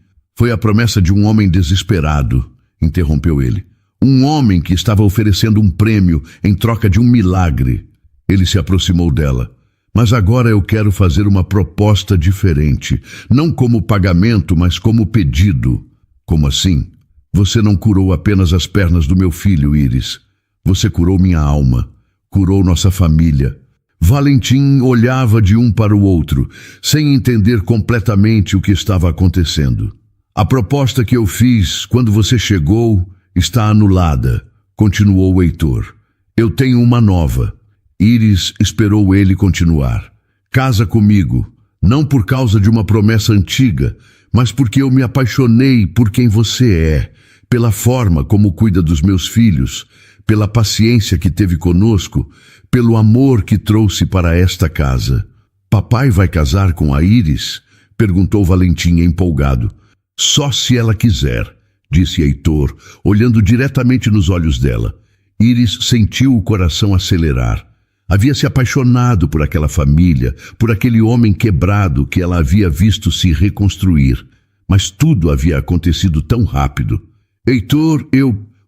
a promessa de um homem desesperado, interrompeu ele. Um homem que estava oferecendo um prêmio em troca de um milagre. Ele se aproximou dela. Mas agora eu quero fazer uma proposta diferente. Não como pagamento, mas como pedido. Como assim? Você não curou apenas as pernas do meu filho, Iris. Você curou minha alma. Curou nossa família. Valentim olhava de um para o outro, sem entender completamente o que estava acontecendo. A proposta que eu fiz quando você chegou está anulada, continuou Heitor. Eu tenho uma nova. Iris esperou ele continuar. Casa comigo, não por causa de uma promessa antiga, mas porque eu me apaixonei por quem você é, pela forma como cuida dos meus filhos, pela paciência que teve conosco, pelo amor que trouxe para esta casa. Papai vai casar com a Iris? Perguntou Valentim empolgado. Só se ela quiser, disse Heitor, olhando diretamente nos olhos dela. Iris sentiu o coração acelerar. Havia se apaixonado por aquela família, por aquele homem quebrado que ela havia visto se reconstruir. Mas tudo havia acontecido tão rápido. Heitor,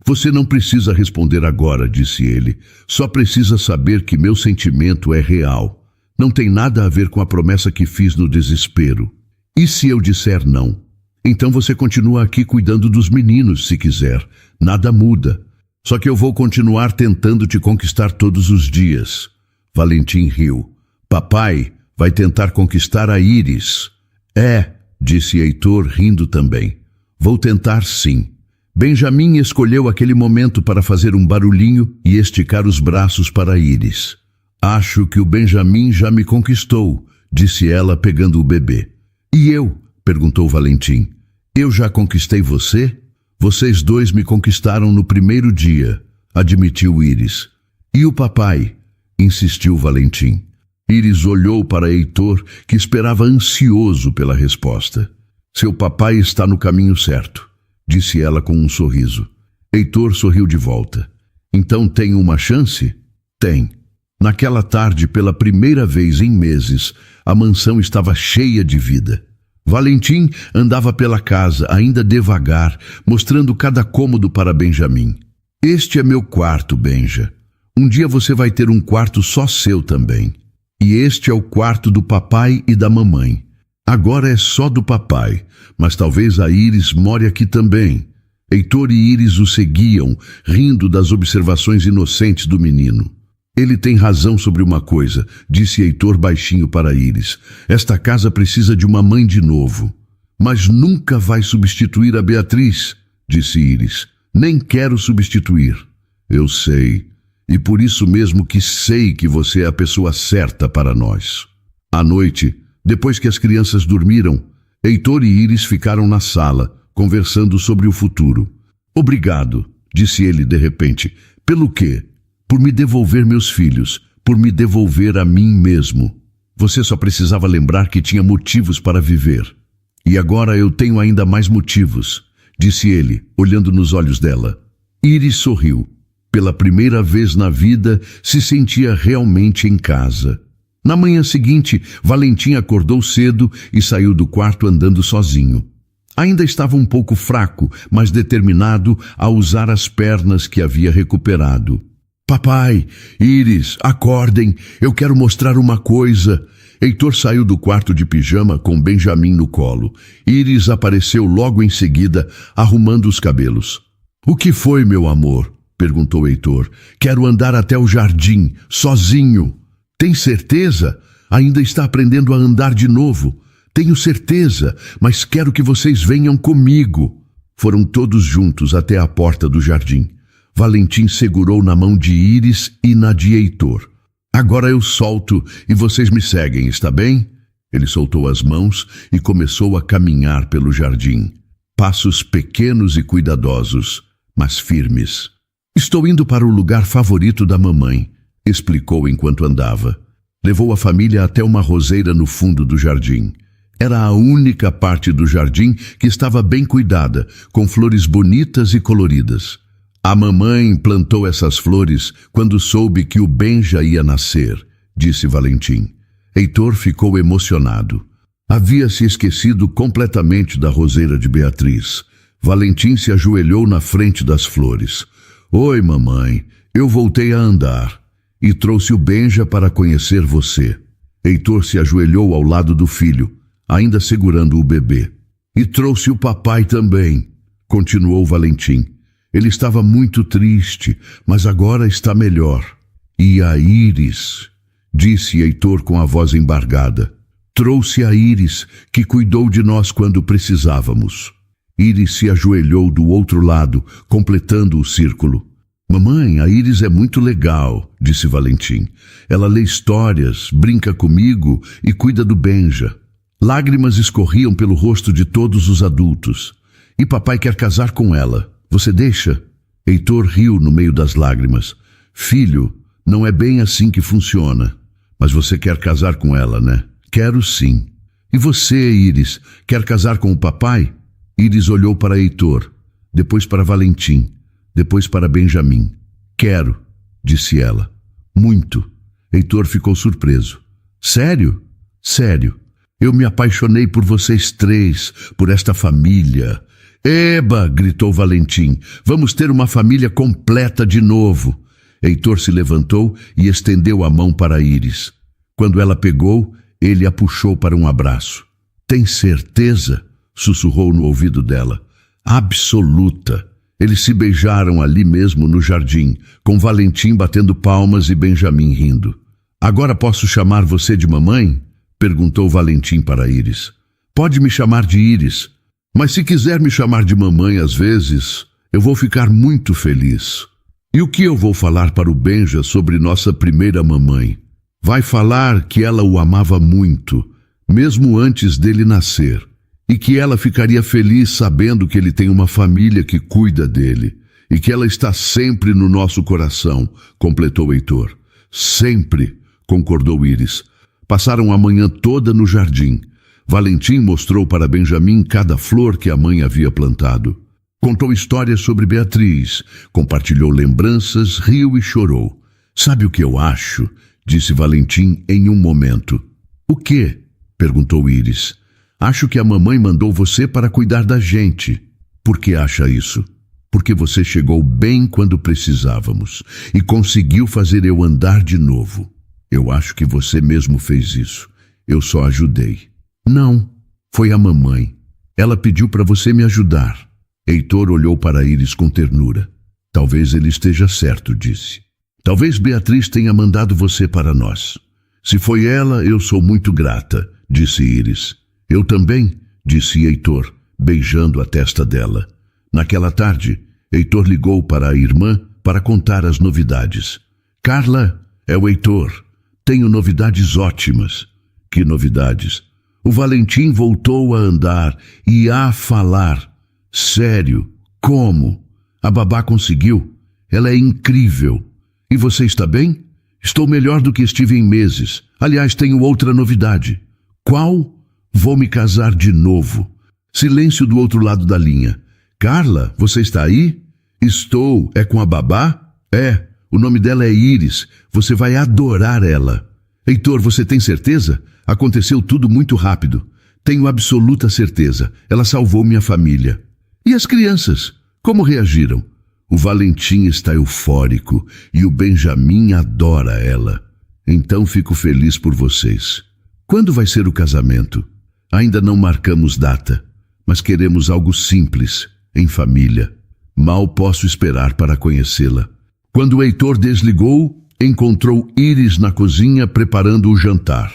Você não precisa responder agora, disse ele. Só precisa saber que meu sentimento é real. Não tem nada a ver com a promessa que fiz no desespero. E se eu disser não? Então você continua aqui cuidando dos meninos, se quiser. Nada muda. Só que eu vou continuar tentando te conquistar todos os dias. Valentim riu. Papai vai tentar conquistar a Iris. É, disse Heitor, rindo também. Vou tentar sim. Benjamim escolheu aquele momento para fazer um barulhinho e esticar os braços para Iris. Acho que o Benjamim já me conquistou, disse ela pegando o bebê. E eu? Perguntou Valentim. Eu já conquistei você? Vocês dois me conquistaram no primeiro dia, admitiu Iris. E o papai? Insistiu Valentim. Iris olhou para Heitor, que esperava ansioso pela resposta. Seu papai está no caminho certo, disse ela com um sorriso. Heitor sorriu de volta. Então tem uma chance? Tem. Naquela tarde, pela primeira vez em meses, a mansão estava cheia de vida. Valentim andava pela casa, ainda devagar, mostrando cada cômodo para Benjamim. Este é meu quarto, Benja. Um dia você vai ter um quarto só seu também. E este é o quarto do papai e da mamãe. Agora é só do papai, mas talvez a Iris more aqui também. Heitor e Iris o seguiam, rindo das observações inocentes do menino. Ele tem razão sobre uma coisa, disse Heitor baixinho para Iris. Esta casa precisa de uma mãe de novo. Mas nunca vai substituir a Beatriz, disse Iris. Nem quero substituir. Eu sei. E por isso mesmo que sei que você é a pessoa certa para nós. À noite, depois que as crianças dormiram, Heitor e Iris ficaram na sala, conversando sobre o futuro. Obrigado, disse ele de repente. Pelo quê? Por me devolver meus filhos, por me devolver a mim mesmo. Você só precisava lembrar que tinha motivos para viver. E agora eu tenho ainda mais motivos, disse ele, olhando nos olhos dela. Iris sorriu. Pela primeira vez na vida, se sentia realmente em casa. Na manhã seguinte, Valentim acordou cedo e saiu do quarto andando sozinho. Ainda estava um pouco fraco, mas determinado a usar as pernas que havia recuperado. Papai, Iris, acordem, eu quero mostrar uma coisa. Heitor saiu do quarto de pijama com Benjamim no colo. Iris apareceu logo em seguida, arrumando os cabelos. O que foi, meu amor? Perguntou Heitor. Quero andar até o jardim, sozinho. Tem certeza? Ainda está aprendendo a andar de novo. Tenho certeza, mas quero que vocês venham comigo. Foram todos juntos até a porta do jardim. Valentim segurou na mão de Íris e na de Heitor. Agora eu solto e vocês me seguem, está bem? Ele soltou as mãos e começou a caminhar pelo jardim. Passos pequenos e cuidadosos, mas firmes. Estou indo para o lugar favorito da mamãe, explicou enquanto andava. Levou a família até uma roseira no fundo do jardim. Era a única parte do jardim que estava bem cuidada, com flores bonitas e coloridas. A mamãe plantou essas flores quando soube que o Benja ia nascer, disse Valentim. Heitor ficou emocionado. Havia se esquecido completamente da roseira de Beatriz. Valentim se ajoelhou na frente das flores. Oi, mamãe, eu voltei a andar e trouxe o Benja para conhecer você. Heitor se ajoelhou ao lado do filho, ainda segurando o bebê. E trouxe o papai também, continuou Valentim. Ele estava muito triste, mas agora está melhor. E a Íris, disse Heitor com a voz embargada. Trouxe a Íris, que cuidou de nós quando precisávamos. Íris se ajoelhou do outro lado, completando o círculo. Mamãe, a Íris é muito legal, disse Valentim. Ela lê histórias, brinca comigo e cuida do Benja. Lágrimas escorriam pelo rosto de todos os adultos. E papai quer casar com ela. Você deixa? Heitor riu no meio das lágrimas. Filho, não é bem assim que funciona. Mas você quer casar com ela, né? Quero sim. E você, Íris, quer casar com o papai? Íris olhou para Heitor, depois para Valentim, depois para Benjamim. Quero, disse ela. Muito. Heitor ficou surpreso. Sério? Sério. Eu me apaixonei por vocês três, por esta família. Eba, gritou Valentim, vamos ter uma família completa de novo. Heitor se levantou e estendeu a mão para Íris. Quando ela pegou, ele a puxou para um abraço. Tem certeza? Sussurrou no ouvido dela. Absoluta. Eles se beijaram ali mesmo no jardim, com Valentim batendo palmas e Benjamim rindo. Agora posso chamar você de mamãe? Perguntou Valentim para Íris. Pode me chamar de Íris, mas se quiser me chamar de mamãe às vezes, eu vou ficar muito feliz. E o que eu vou falar para o Benja sobre nossa primeira mamãe? Vai falar que ela o amava muito, mesmo antes dele nascer, e que ela ficaria feliz sabendo que ele tem uma família que cuida dele, e que ela está sempre no nosso coração, completou Heitor. Sempre, concordou Íris. Passaram a manhã toda no jardim. Valentim mostrou para Benjamim cada flor que a mãe havia plantado. Contou histórias sobre Beatriz, compartilhou lembranças, riu e chorou. Sabe o que eu acho? Disse Valentim em um momento. O quê? Perguntou Íris. Acho que a mamãe mandou você para cuidar da gente. Por que acha isso? Porque você chegou bem quando precisávamos e conseguiu fazer eu andar de novo. Eu acho que você mesmo fez isso. Eu só ajudei. Não, foi a mamãe. Ela pediu para você me ajudar. Heitor olhou para Íris com ternura. Talvez ele esteja certo, disse. Talvez Beatriz tenha mandado você para nós. Se foi ela, eu sou muito grata, disse Íris. Eu também, disse Heitor, beijando a testa dela. Naquela tarde, Heitor ligou para a irmã para contar as novidades. Carla, é o Heitor. Tenho novidades ótimas. Que novidades? O Valentim voltou a andar e a falar. Sério? Como? A babá conseguiu? Ela é incrível. E você está bem? Estou melhor do que estive em meses. Aliás, tenho outra novidade. Qual? Vou me casar de novo. Silêncio do outro lado da linha. Carla, você está aí? Estou. É com a babá? É. O nome dela é Íris. Você vai adorar ela. Heitor, você tem certeza? Aconteceu tudo muito rápido. Tenho absoluta certeza. Ela salvou minha família. E as crianças? Como reagiram? O Valentim está eufórico e o Benjamim adora ela. Então fico feliz por vocês. Quando vai ser o casamento? Ainda não marcamos data, mas queremos algo simples, em família. Mal posso esperar para conhecê-la. Quando o Heitor desligou, encontrou Íris na cozinha preparando o jantar.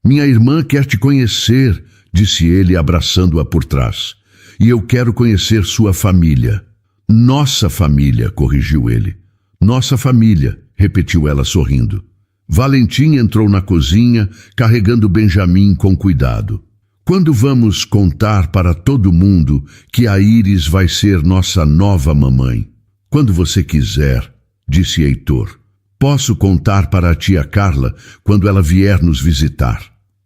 Minha irmã quer te conhecer, disse ele, abraçando-a por trás. E eu quero conhecer sua família. Nossa família, corrigiu ele. Nossa família, repetiu ela sorrindo. Valentim entrou na cozinha, carregando Benjamin com cuidado. Quando vamos contar para todo mundo que a Iris vai ser nossa nova mamãe? Quando você quiser, disse Heitor. Posso contar para a tia Carla quando ela vier nos visitar?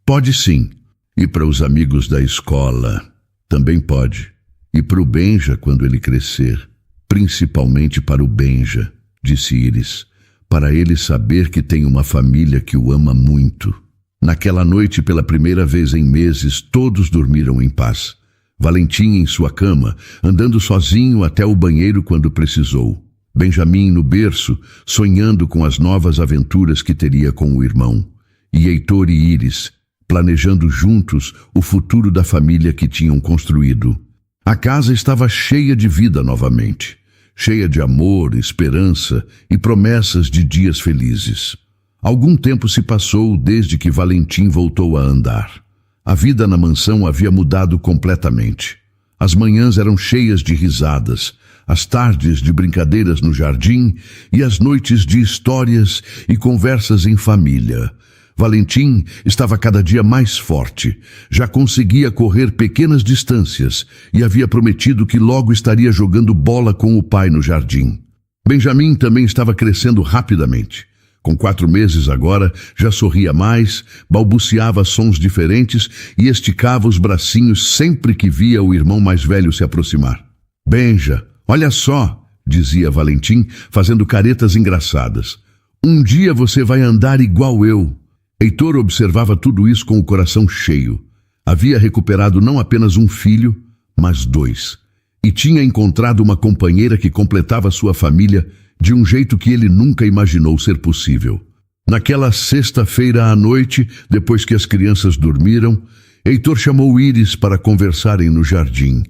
Pode sim. E para os amigos da escola? Também pode. E para o Benja quando ele crescer? Principalmente para o Benja, disse Iris, para ele saber que tem uma família que o ama muito. Naquela noite, pela primeira vez em meses, todos dormiram em paz. Valentim em sua cama, andando sozinho até o banheiro quando precisou. Benjamin no berço, sonhando com as novas aventuras que teria com o irmão. E Heitor e Iris, planejando juntos o futuro da família que tinham construído. A casa estava cheia de vida novamente, cheia de amor, esperança e promessas de dias felizes. Algum tempo se passou desde que Valentim voltou a andar. A vida na mansão havia mudado completamente. As manhãs eram cheias de risadas, as tardes de brincadeiras no jardim e as noites de histórias e conversas em família. Valentim estava cada dia mais forte, já conseguia correr pequenas distâncias e havia prometido que logo estaria jogando bola com o pai no jardim. Benjamin também estava crescendo rapidamente. Com 4 meses agora, já sorria mais, balbuciava sons diferentes e esticava os bracinhos sempre que via o irmão mais velho se aproximar. «Benja, olha só», dizia Valentim, fazendo caretas engraçadas. «Um dia você vai andar igual eu». Heitor observava tudo isso com o coração cheio. Havia recuperado não apenas um filho, mas 2. E tinha encontrado uma companheira que completava sua família de um jeito que ele nunca imaginou ser possível. Naquela sexta-feira à noite, depois que as crianças dormiram, Heitor chamou Iris para conversarem no jardim.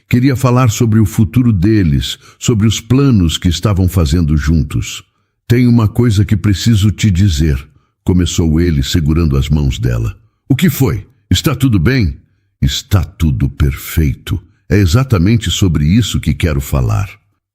Queria falar sobre o futuro deles, sobre os planos que estavam fazendo juntos. «Tem uma coisa que preciso te dizer», começou ele, segurando as mãos dela. «O que foi? Está tudo bem?» «Está tudo perfeito. É exatamente sobre isso que quero falar».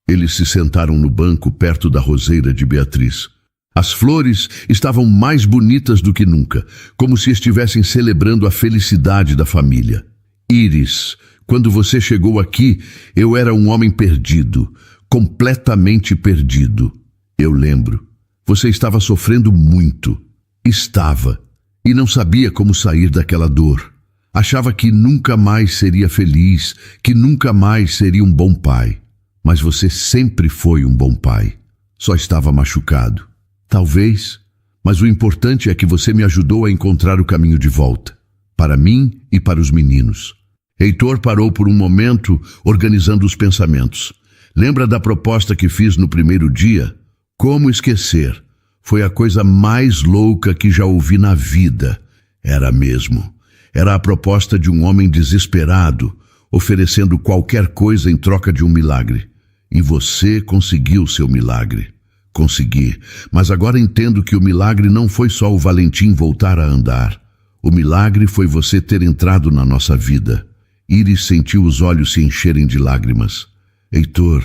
Eles se sentaram no banco perto da roseira de Beatriz. As flores estavam mais bonitas do que nunca, como se estivessem celebrando a felicidade da família. «Iris, quando você chegou aqui, eu era um homem perdido, completamente perdido. Eu lembro. Você estava sofrendo muito. Estava. E não sabia como sair daquela dor. Achava que nunca mais seria feliz, que nunca mais seria um bom pai. Mas você sempre foi um bom pai. Só estava machucado. Talvez, mas o importante é que você me ajudou a encontrar o caminho de volta. Para mim e para os meninos». Heitor parou por um momento, organizando os pensamentos. «Lembra da proposta que fiz no primeiro dia? Como esquecer? Foi a coisa mais louca que já ouvi na vida. Era mesmo. Era a proposta de um homem desesperado, oferecendo qualquer coisa em troca de um milagre. E você conseguiu seu milagre. Consegui, mas agora entendo que o milagre não foi só o Valentim voltar a andar. O milagre foi você ter entrado na nossa vida. Iris sentiu os olhos se encherem de lágrimas. Heitor,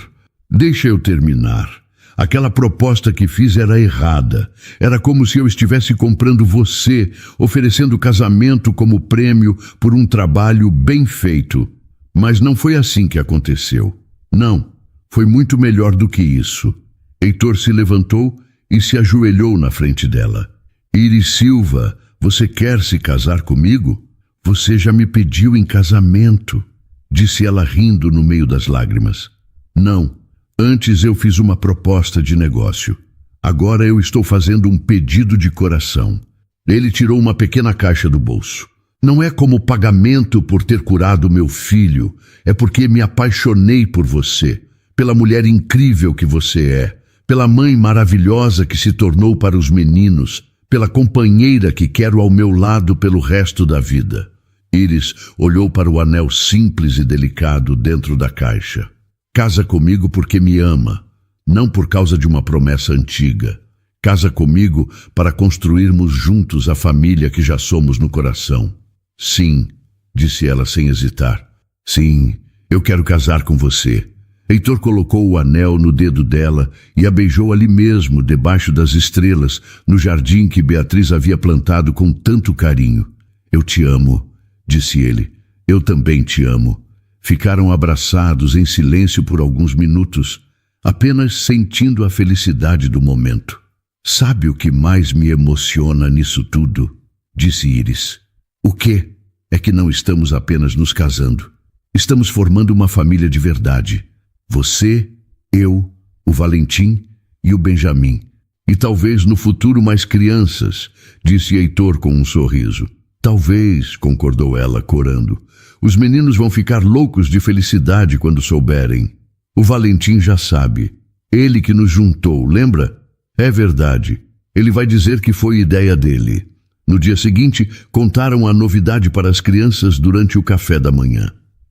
deixa eu terminar. Aquela proposta que fiz era errada. Era como se eu estivesse comprando você, oferecendo casamento como prêmio por um trabalho bem feito. Mas não foi assim que aconteceu. Não. Foi muito melhor do que isso. Heitor se levantou e se ajoelhou na frente dela. Iris Silva, você quer se casar comigo? Você já me pediu em casamento, disse ela rindo no meio das lágrimas. Não, antes eu fiz uma proposta de negócio. Agora eu estou fazendo um pedido de coração. Ele tirou uma pequena caixa do bolso. Não é como pagamento por ter curado meu filho, é porque me apaixonei por você. Pela mulher incrível que você é, pela mãe maravilhosa que se tornou para os meninos, pela companheira que quero ao meu lado pelo resto da vida. Iris olhou para o anel simples e delicado dentro da caixa. Casa comigo porque me ama, não por causa de uma promessa antiga. Casa comigo para construirmos juntos a família que já somos no coração. Sim, disse ela sem hesitar. Sim, eu quero casar com você. Heitor colocou o anel no dedo dela e a beijou ali mesmo, debaixo das estrelas, no jardim que Beatriz havia plantado com tanto carinho. Eu te amo, disse ele. Eu também te amo. Ficaram abraçados em silêncio por alguns minutos, apenas sentindo a felicidade do momento. Sabe o que mais me emociona nisso tudo? Disse Íris. O quê? É que não estamos apenas nos casando. Estamos formando uma família de verdade. Você, eu, o Valentim e o Benjamin. E talvez no futuro mais crianças, disse Heitor com um sorriso. Talvez, concordou ela, corando. Os meninos vão ficar loucos de felicidade quando souberem. O Valentim já sabe. Ele que nos juntou, lembra? É verdade. Ele vai dizer que foi ideia dele. No dia seguinte, contaram a novidade para as crianças durante o café da manhã.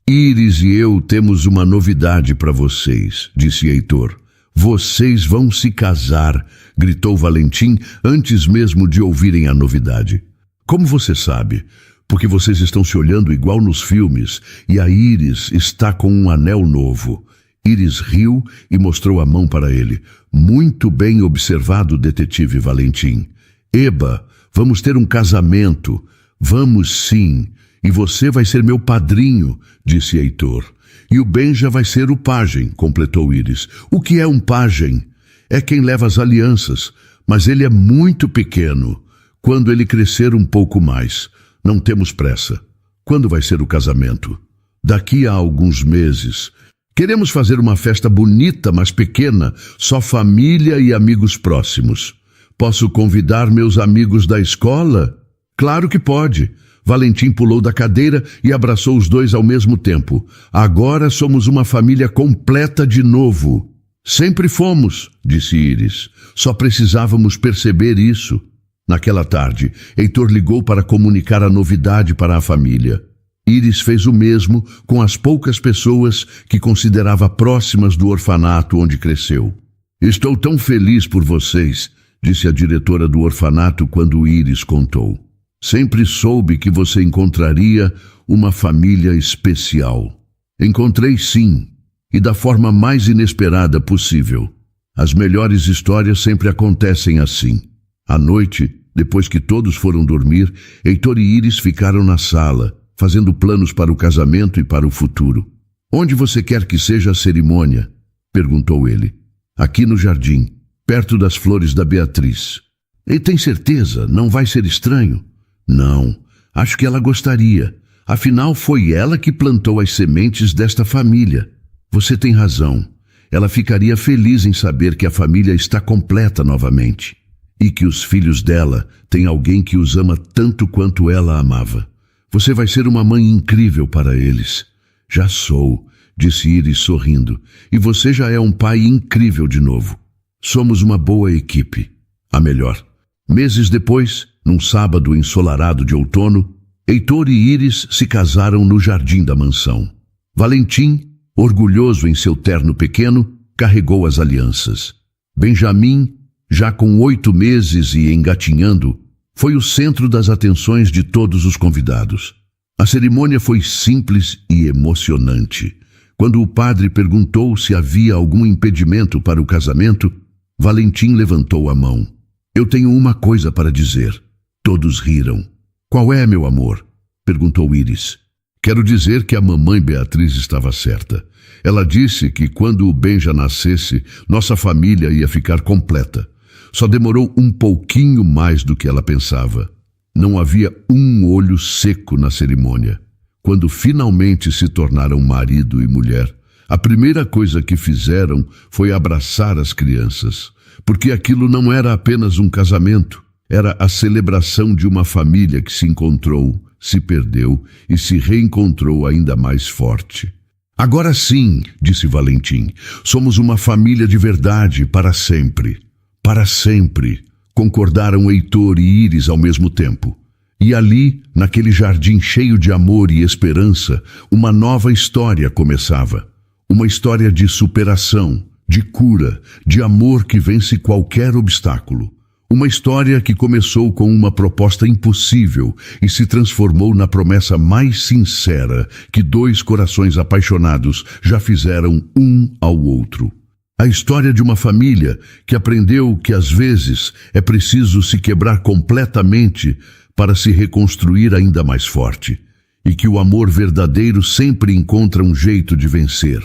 Íris e eu temos uma novidade para vocês, disse Heitor. Vocês vão se casar, gritou Valentim antes mesmo de ouvirem a novidade. Como você sabe? Porque vocês estão se olhando igual nos filmes e a Íris está com um anel novo. Íris riu e mostrou a mão para ele. Muito bem observado, detetive Valentim. Eba, vamos ter um casamento. Vamos sim. E você vai ser meu padrinho, disse Heitor. E o Benja vai ser o pajem, completou Íris. O que é um pajem? É quem leva as alianças, mas ele é muito pequeno. Quando ele crescer um pouco mais, não temos pressa. Quando vai ser o casamento? Daqui a alguns meses. Queremos fazer uma festa bonita, mas pequena, só família e amigos próximos. Posso convidar meus amigos da escola? Claro que pode. Valentim pulou da cadeira e abraçou os dois ao mesmo tempo. Agora somos uma família completa de novo. Sempre fomos, disse Íris. Só precisávamos perceber isso. Naquela tarde, Heitor ligou para comunicar a novidade para a família. Íris fez o mesmo com as poucas pessoas que considerava próximas do orfanato onde cresceu. Estou tão feliz por vocês, disse a diretora do orfanato quando Íris contou. Sempre soube que você encontraria uma família especial. Encontrei sim, e da forma mais inesperada possível. As melhores histórias sempre acontecem assim. À noite, depois que todos foram dormir, Heitor e Íris ficaram na sala, fazendo planos para o casamento e para o futuro. Onde você quer que seja a cerimônia? Perguntou ele. Aqui no jardim, perto das flores da Beatriz. E tem certeza? Não vai ser estranho? Não, acho que ela gostaria. Afinal, foi ela que plantou as sementes desta família. Você tem razão. Ela ficaria feliz em saber que a família está completa novamente. E que os filhos dela têm alguém que os ama tanto quanto ela amava. Você vai ser uma mãe incrível para eles. Já sou, disse Íris sorrindo. E você já é um pai incrível de novo. Somos uma boa equipe. A melhor. Meses depois, num sábado ensolarado de outono, Heitor e Íris se casaram no jardim da mansão. Valentim, orgulhoso em seu terno pequeno, carregou as alianças. Benjamin, já com 8 meses e engatinhando, foi o centro das atenções de todos os convidados. A cerimônia foi simples e emocionante. Quando o padre perguntou se havia algum impedimento para o casamento, Valentim levantou a mão. Eu tenho uma coisa para dizer. Todos riram. Qual é, meu amor? Perguntou Íris. Quero dizer que a mamãe Beatriz estava certa. Ela disse que quando o Benja nascesse, nossa família ia ficar completa. Só demorou um pouquinho mais do que ela pensava. Não havia um olho seco na cerimônia. Quando finalmente se tornaram marido e mulher, a primeira coisa que fizeram foi abraçar as crianças. Porque aquilo não era apenas um casamento, era a celebração de uma família que se encontrou, se perdeu e se reencontrou ainda mais forte. Agora sim, disse Valentim, somos uma família de verdade para sempre. Para sempre, concordaram Heitor e Íris ao mesmo tempo. E ali, naquele jardim cheio de amor e esperança, uma nova história começava. Uma história de superação, de cura, de amor que vence qualquer obstáculo. Uma história que começou com uma proposta impossível e se transformou na promessa mais sincera que dois corações apaixonados já fizeram um ao outro. A história de uma família que aprendeu que às vezes é preciso se quebrar completamente para se reconstruir ainda mais forte, e que o amor verdadeiro sempre encontra um jeito de vencer.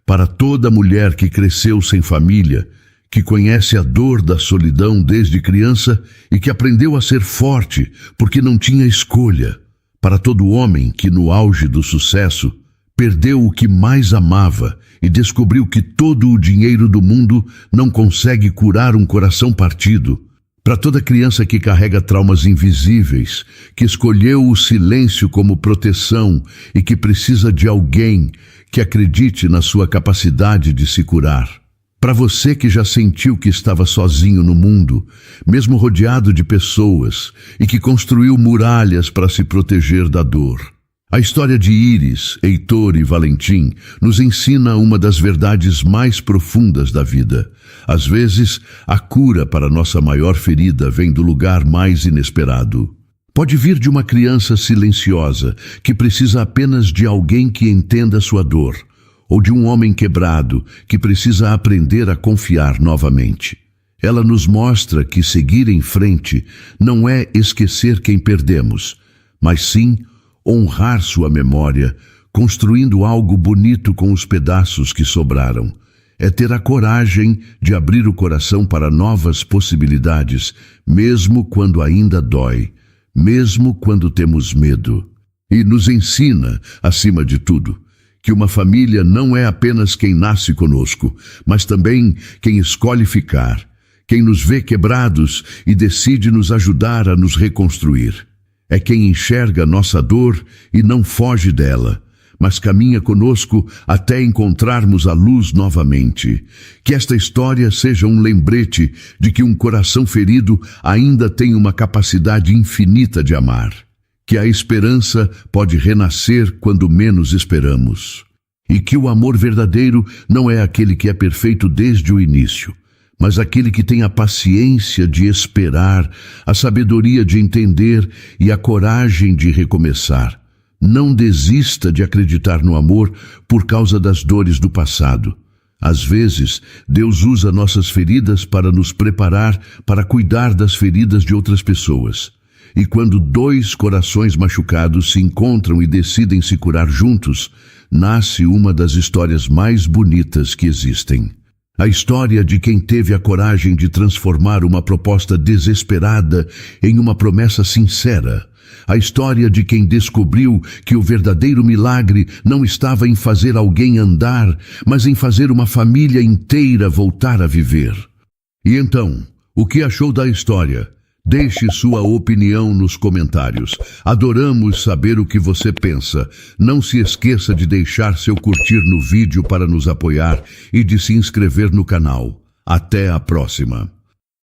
Para toda mulher que cresceu sem família, que conhece a dor da solidão desde criança e que aprendeu a ser forte porque não tinha escolha. Para todo homem que, no auge do sucesso, perdeu o que mais amava e descobriu que todo o dinheiro do mundo não consegue curar um coração partido. Para toda criança que carrega traumas invisíveis, que escolheu o silêncio como proteção e que precisa de alguém que acredite na sua capacidade de se curar. Para você que já sentiu que estava sozinho no mundo, mesmo rodeado de pessoas, e que construiu muralhas para se proteger da dor. A história de Iris, Heitor e Valentim nos ensina uma das verdades mais profundas da vida. Às vezes, a cura para nossa maior ferida vem do lugar mais inesperado. Pode vir de uma criança silenciosa, que precisa apenas de alguém que entenda sua dor, ou de um homem quebrado, que precisa aprender a confiar novamente. Ela nos mostra que seguir em frente não é esquecer quem perdemos, mas sim honrar sua memória, construindo algo bonito com os pedaços que sobraram. É ter a coragem de abrir o coração para novas possibilidades, mesmo quando ainda dói, mesmo quando temos medo. E nos ensina, acima de tudo, que uma família não é apenas quem nasce conosco, mas também quem escolhe ficar, quem nos vê quebrados e decide nos ajudar a nos reconstruir. É quem enxerga nossa dor e não foge dela, mas caminha conosco até encontrarmos a luz novamente. Que esta história seja um lembrete de que um coração ferido ainda tem uma capacidade infinita de amar. Que a esperança pode renascer quando menos esperamos. E que o amor verdadeiro não é aquele que é perfeito desde o início, mas aquele que tem a paciência de esperar, a sabedoria de entender e a coragem de recomeçar. Não desista de acreditar no amor por causa das dores do passado. Às vezes, Deus usa nossas feridas para nos preparar para cuidar das feridas de outras pessoas. E quando dois corações machucados se encontram e decidem se curar juntos, nasce uma das histórias mais bonitas que existem. A história de quem teve a coragem de transformar uma proposta desesperada em uma promessa sincera. A história de quem descobriu que o verdadeiro milagre não estava em fazer alguém andar, mas em fazer uma família inteira voltar a viver. E então, o que achou da história? Deixe sua opinião nos comentários. Adoramos saber o que você pensa. Não se esqueça de deixar seu curtir no vídeo para nos apoiar e de se inscrever no canal. Até a próxima.